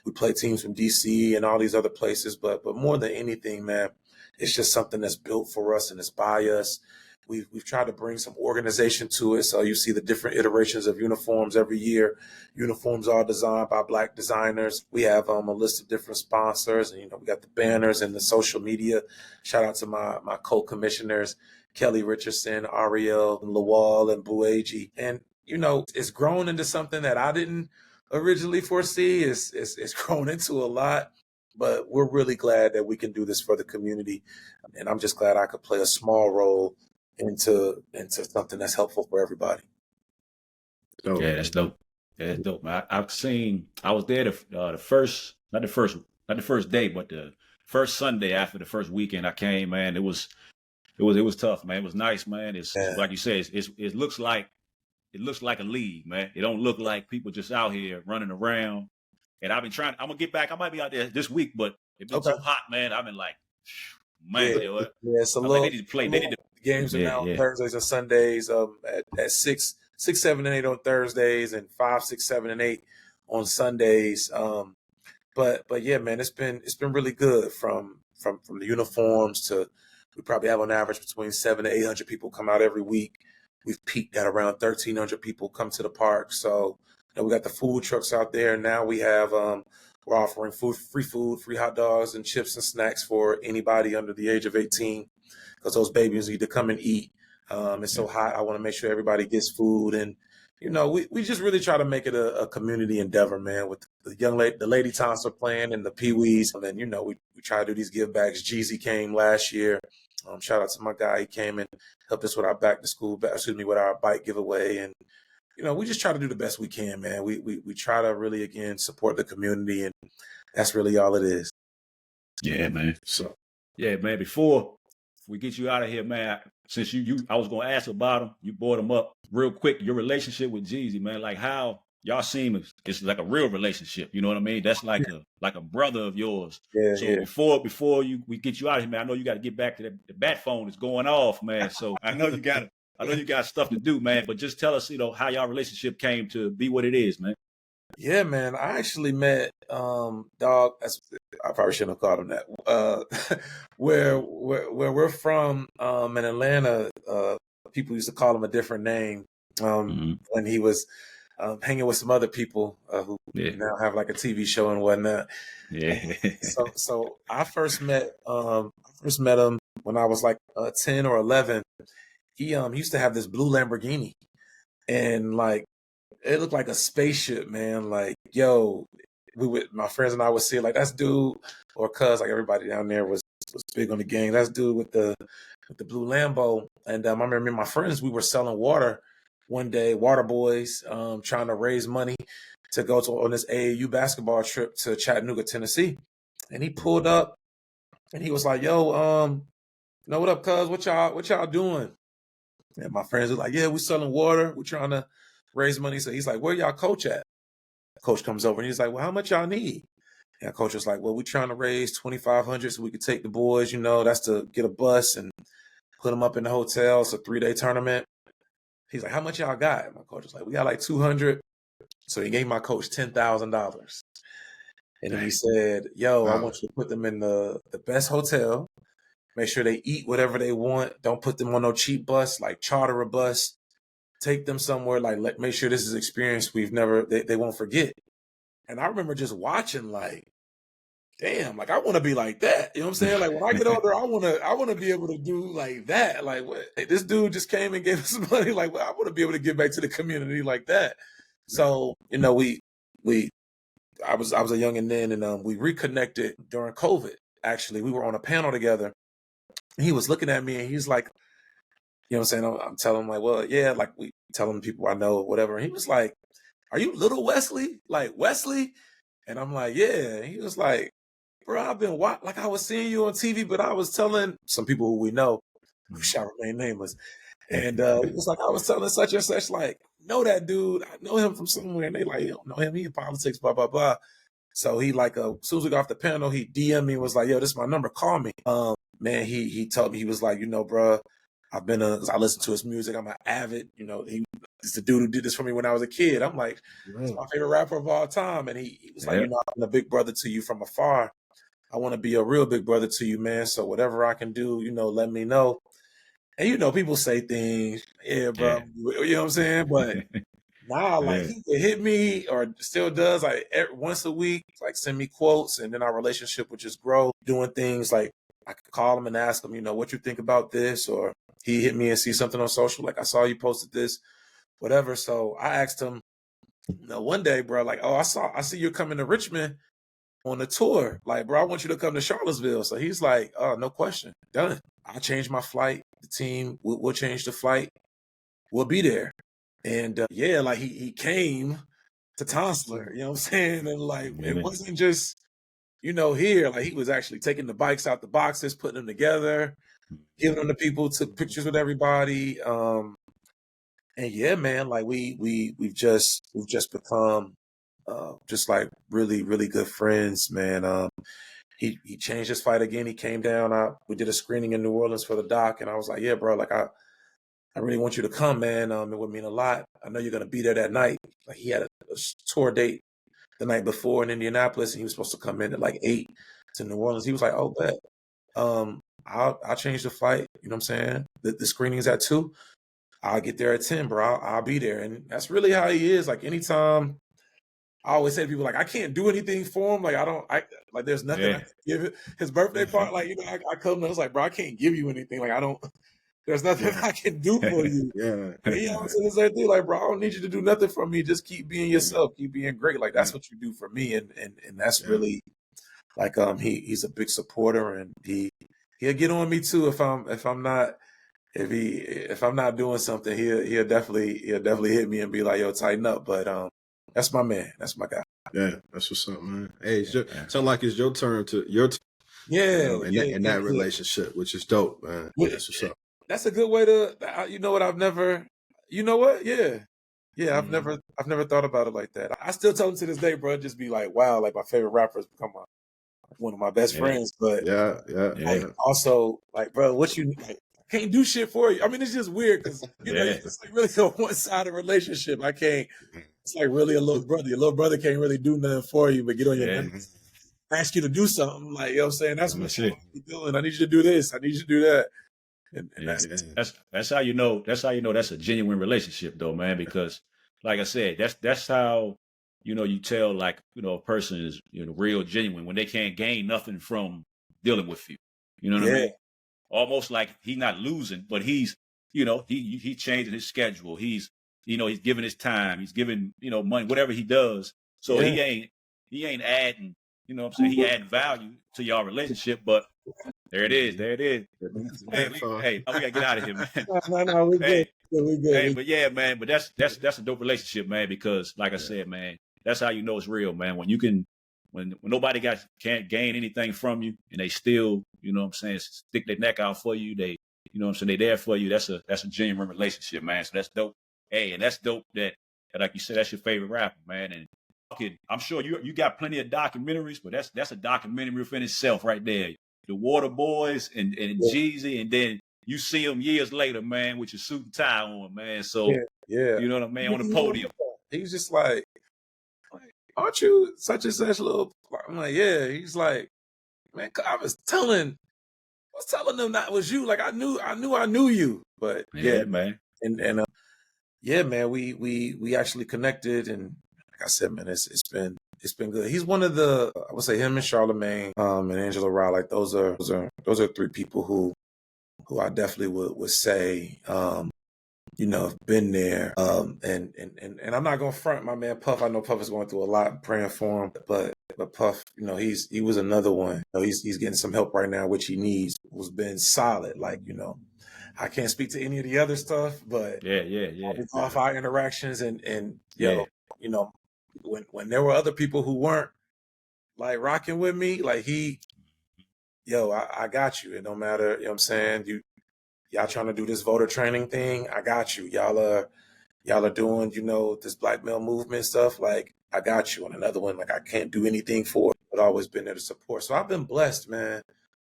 We play teams from DC and all these other places. But more than anything, man, it's just something that's built for us and it's by us. We've tried to bring some organization to it. So you see the different iterations of uniforms every year. Uniforms are designed by Black designers. We have a list of different sponsors, and we got the banners and the social media. Shout out to my co-commissioners, Kelly Richardson, Ariel, and Lawal, and Bueji. And it's grown into something that I didn't originally foresee. It's grown into a lot. But we're really glad that we can do this for the community. And I'm just glad I could play a small role into something that's helpful for everybody. Dope. Yeah, that's dope. Yeah, that's dope. I was there the first, not the first day, but the first Sunday after the first weekend I came, man. It was tough, man. It was nice, man. It's like you said, it looks like a league, man. It don't look like people just out here running around. And I'm gonna get back. I might be out there this week, but it's been so hot, man. I've been like, man, it's a little. They need to play. They need to. Games are now on Thursdays and Sundays at 6, 7, and 8 on Thursdays, and 5, 6, 7, and 8 on Sundays. But yeah, man, it's been really good from the uniforms to we probably have on average between 700 to 800 people come out every week. We've peaked at around 1,300 people come to the park. So we got the food trucks out there. Now we have we're offering free hot dogs and chips and snacks for anybody under the age of 18. Because those babies need to come and eat. It's so hot. I want to make sure everybody gets food. And, we just really try to make it a community endeavor, man, with the Lady Tons are playing and the Pee-wees. And then, we try to do these give backs. Jeezy came last year. Shout out to my guy. He came and helped us with our with our bike giveaway. And, we just try to do the best we can, man. We try to really, again, support the community. And that's really all it is. Yeah, man. So, yeah, man, before we get you out of here, man, since I was going to ask about him, you brought him up real quick, your relationship with Jeezy, man, like how y'all seem, it's like a real relationship, you know what I mean? That's like a brother of yours. Yeah, so before we get you out of here, man, I know you got to get back to the bat phone is going off, man. So I know you got stuff to do, man, but just tell us, how y'all relationship came to be what it is, man. Yeah, man. I actually met Dog. I probably shouldn't have called him that. Where we're from in Atlanta, people used to call him a different name when he was hanging with some other people who now have like a TV show and whatnot. Yeah. So I first met him when I was like 10 or 11. He used to have this blue Lamborghini, and like. It looked like a spaceship, man. Like, my friends and I would see it like, that's dude, or cuz like everybody down there was big on the gang. That's dude with the blue Lambo. And I remember me and my friends, we were selling water one day, water boys, trying to raise money to go on this AAU basketball trip to Chattanooga, Tennessee. And he pulled up and he was like, yo, what up, cuz? What y'all doing? And my friends were like, yeah, we selling water. We're trying to raise money. So he's like, where y'all coach at? Coach comes over and he's like, well, how much y'all need? And coach was like, well, we're trying to raise $2,500 so we could take the boys, that's to get a bus and put them up in the hotel. It's a 3-day tournament. He's like, how much y'all got? My coach was like, we got like 200. So he gave my coach $10,000. And then he said, yo, I want you to put them in the best hotel. Make sure they eat whatever they want. Don't put them on no cheap bus, like charter a bus. Take them somewhere, like make sure this is experience they won't forget. And I remember just watching like, damn, like I want to be like that. You know what I'm saying? Like when I get older, I want to be able to do like that. Like what? Hey, this dude just came and gave us money. Like I want to be able to give back to the community like that. So, I was a youngin' then, and we reconnected during COVID. Actually, we were on a panel together. And he was looking at me and he's like, you know what I'm saying? I'm telling him like, well, yeah, like we telling people I know or whatever. And he was like, are you little Wesley? Like Wesley? And I'm like, yeah. And he was like, bro, I've been like I was seeing you on TV, but I was telling some people who we know, who shall remain nameless. And he was like, I was telling such and such, like, know that dude. I know him from somewhere. And they like, you don't know him. He in politics, blah, blah, blah. So he like, as soon as we got off the panel, he DM'd me and was like, yo, this is my number. Call me. man, he told me, he was like, bro, I listen to his music. I'm an avid, he's the dude who did this for me when I was a kid. I'm like, he's my favorite rapper of all time. And he was like, I'm a big brother to you from afar. I want to be a real big brother to you, man. So whatever I can do, let me know. And people say things, yeah, bro, you know what I'm saying? But nah, like he would hit me, or still does, like once a week, like send me quotes, and then our relationship would just grow, doing things like I could call him and ask him, what you think about this, or he hit me and see something on social, like I saw you posted this, whatever. So I asked him, one day, bro, like, oh, I see you're coming to Richmond on a tour. Like, bro, I want you to come to Charlottesville. So he's like, oh, no question, done. I'll change my flight. The team will change the flight. We'll be there. And like he came to Tonsler, you know what I'm saying? And like, it wasn't just, here, like he was actually taking the bikes out the boxes, putting them together, giving them to people, took pictures with everybody. And yeah, man, like we've just become just like really, really good friends, man. He changed his flight again. He came down. We did a screening in New Orleans for the doc, and I was like, yeah, bro, like I really want you to come, man. It would mean a lot. I know you're gonna be there that night. Like he had a tour date the night before in Indianapolis, and he was supposed to come in at like 8 to New Orleans. He was like, "Oh, bet. I'll change the flight. You know what I'm saying? The screening's at 2. I'll get there at 10, bro. I'll be there." And that's really how he is. Like anytime, I always say to people, like, I can't do anything for him. Like like there's nothing I can give it. His birthday party, like I come and I was like, bro, I can't give you anything. Like there's nothing I can do for you. And he always says the same thing, like, bro, I don't need you to do nothing for me. Just keep being yourself, keep being great. Like that's what you do for me. And that's really like he's a big supporter, and he'll get on me too if I'm not doing something. He'll definitely hit me and be like, yo, tighten up. But that's my man. That's my guy. Yeah, that's what's up, man. Hey, sound like it's your turn to in that relationship, which is dope, man. That's what's up. That's a good way to. You know what? I've never. You know what? Yeah. I've never thought about it like that. I still tell him to this day, bro. Just be like, wow, like my favorite rapper has become one of my best friends. But also, like, bro, what you like, I can't do shit for you. I mean, it's just weird because it's like really a one-sided relationship. I can't. It's like really a little brother. Your little brother can't really do nothing for you, but get on your knees, ask you to do something. Like, you know what I'm saying? That's what you're doing. I need you to do this. I need you to do that. And that's how you know. That's how you know that's a genuine relationship, though, man. Because, like I said, that's how you tell, like, a person is real genuine when they can't gain nothing from dealing with you. You know what I mean? Almost like he's not losing, but he's he's changing his schedule. He's he's giving his time. He's giving money, whatever he does. So he ain't adding. You know what I'm saying? He adding value to y'all relationship, but. There it is. Hey, we gotta get out of here, man. No, we good. We good. Hey, but yeah, man. But that's a dope relationship, man. Because, like I said, man, that's how you know it's real, man. When you can, when nobody can't gain anything from you, and they still, stick their neck out for you. They, they there for you. That's a genuine relationship, man. So that's dope. Hey, and that's dope that like you said, that's your favorite rapper, man. And I'm sure you got plenty of documentaries, but that's a documentary within itself, right there. The Water Boys and Jeezy, and then you see them years later, man, with your suit and tie on, man. So you know what I mean, on the podium. He's just like, aren't you such and such little? I'm like, yeah. He's like, man, I was telling them that was you. Like I knew you, but man. And yeah, man, we actually connected, and like I said, man, it's been good. He's one of the, I would say, him and Charlemagne, and Angela Rye, like those are 3 people who I definitely would say, have been there. And I'm not gonna front my man Puff. I know Puff is going through a lot, praying for him, but Puff, he was another one. He's getting some help right now, which he needs. Who's been solid, like I can't speak to any of the other stuff, but off our interactions and when there were other people who weren't like rocking with me, like I got you. It don't matter, you know what I'm saying? Y'all trying to do this voter training thing, I got you. Y'all are doing, this black male movement stuff, like I got you. And another one, like I can't do anything for it, but always been there to support. So I've been blessed, man.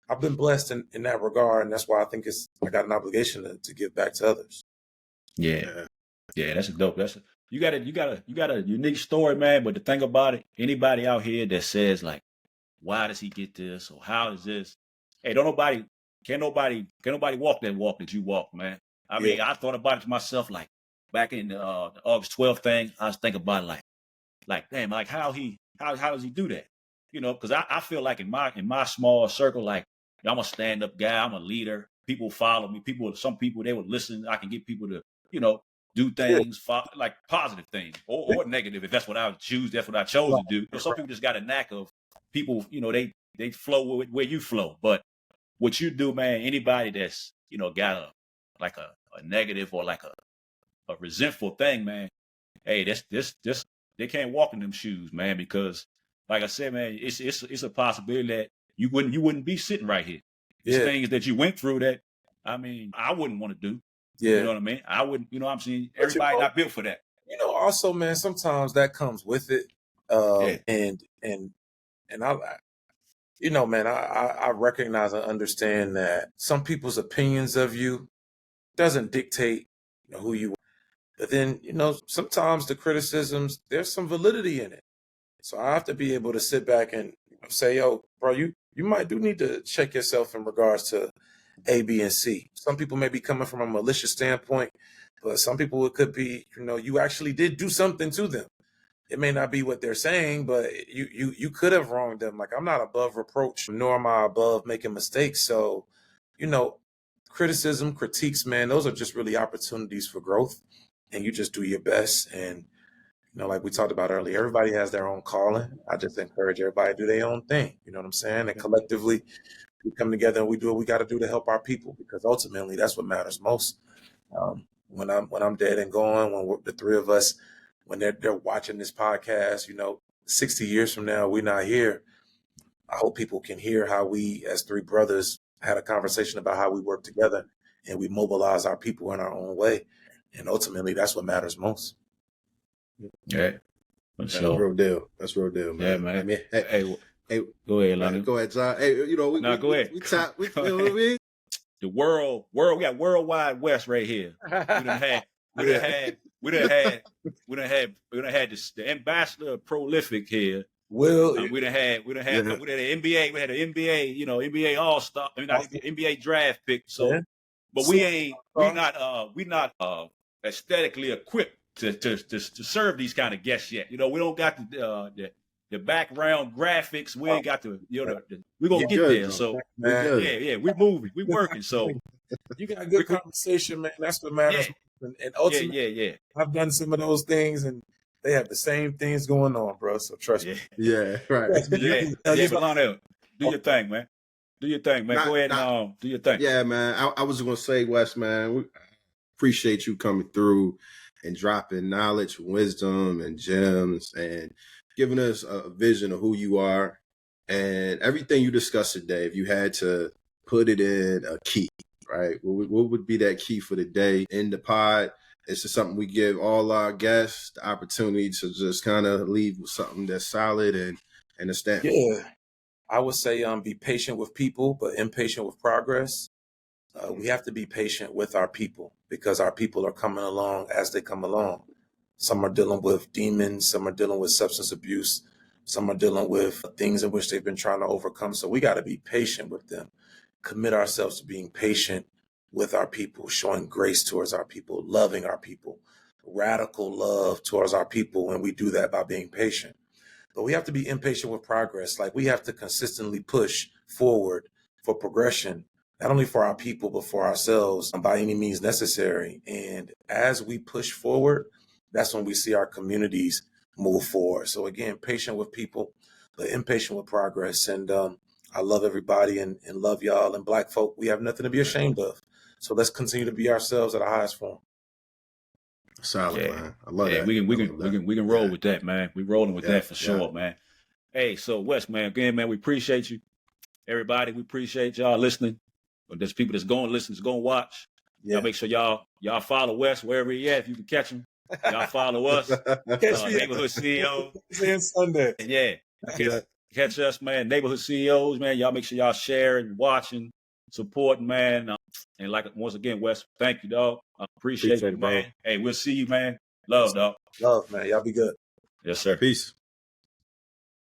I've been blessed in that regard, and that's why I think I got an obligation to give back to others. Yeah, that's a dope. You got a unique story, man. But the thing about it, anybody out here that says like, why does he get this or how is this? Hey, can't nobody walk that walk that you walk, man. I mean, I thought about it to myself like back in the August 12th thing. I was thinking about it like damn, like how does he do that? You know, because I feel like in my small circle, like I'm a stand-up guy, I'm a leader. People follow me. Some people they would listen. I can get people to, you know, do things like positive things or negative if that's what I would choose. That's what I chose to do. You know, some people just got a knack of people. You know, they flow where you flow. But what you do, man, anybody that's, you know, got a negative or like a resentful thing, man. Hey, this they can't walk in them shoes, man, because like I said, man, it's a possibility that you wouldn't be sitting right here. It's things that you went through that, I mean, I wouldn't want to do. You know what I mean? I wouldn't, you know what I'm saying? Everybody not built for that. You know, also, man, sometimes that comes with it. And I, you know, man, I recognize and understand that some people's opinions of you doesn't dictate, you know, who you are. But then, you know, sometimes the criticisms, there's some validity in it. So I have to be able to sit back and say, yo, bro, you might do need to check yourself in regards to A, B, and C. Some people may be coming from a malicious standpoint, but some people it could be, you know, you actually did do something to them. It may not be what they're saying, but you could have wronged them. Like, I'm not above reproach, nor am I above making mistakes. So, you know, criticism, critiques, man, those are just really opportunities for growth. And you just do your best. And, you know, like we talked about earlier, everybody has their own calling. I just encourage everybody to do their own thing. You know what I'm saying? And collectively, we come together and we do what we got to do to help our people, because ultimately that's what matters most. When I'm dead and gone, when the three of us, when they're watching this podcast, you know, 60 years from now, we're not here. I hope people can hear how we, as three brothers, had a conversation about how we work together and we mobilize our people in our own way. And ultimately, that's what matters most. Yeah. That's real deal. That's real deal, man. Yeah, man. I mean, hey, go ahead, Lonnie. Go ahead, John. Hey, you know, go ahead. We you know what I mean? The world, we got worldwide West right here. We done had the ambassador of prolific here. Will we done had the NBA. We had an NBA, you know, NBA All-Star. I mean, not NBA draft pick. So, but we not aesthetically equipped to serve these kind of guests yet. You know, we don't got the background graphics. We ain't got the, you know, we're gonna get there. So we're moving, we're working. So you got a good conversation, man. That's what matters. And ultimately, I've done some of those things, and they have the same things going on, bro. So trust me. Yeah, right. Lionel, do your thing, man. Do your thing, man. Go ahead and do your thing. Yeah, man. I was gonna say, Wes, man, we appreciate you coming through and dropping knowledge, wisdom, and gems, and giving us a vision of who you are and everything you discussed today. If you had to put it in a key, right? What would be that key for the day in the pod? It's just something we give all our guests the opportunity to just kind of leave with something that's solid and a stamp. Yeah, I would say be patient with people, but impatient with progress. We have to be patient with our people because our people are coming along as they come along. Some are dealing with demons, some are dealing with substance abuse, some are dealing with things in which they've been trying to overcome. So we got to be patient with them, commit ourselves to being patient with our people, showing grace towards our people, loving our people, radical love towards our people. And we do that by being patient. But we have to be impatient with progress. Like, we have to consistently push forward for progression, not only for our people, but for ourselves by any means necessary. And as we push forward, that's when we see our communities move forward. So again, patient with people, but impatient with progress. And I love everybody and love y'all. And Black folk, we have nothing to be ashamed of. So let's continue to be ourselves at our highest form. Solid, man. I love that. We can roll with that, man. We rolling with that for sure, man. Hey, so Wes, man, again, man, we appreciate you. Everybody, we appreciate y'all listening. There's people that's going to listen, that's going to watch. Y'all make sure y'all follow Wes wherever he at. If you can catch him, y'all follow us. Neighborhood CEO. Sunday. Yeah. Catch us, man. Neighborhood CEOs, man. Y'all make sure y'all sharing, watching, supporting, man. And like once again, Wes, thank you, dog. I appreciate you, man. Hey, we'll see you, man. Love, dog. Love, man. Y'all be good. Yes, sir. Peace.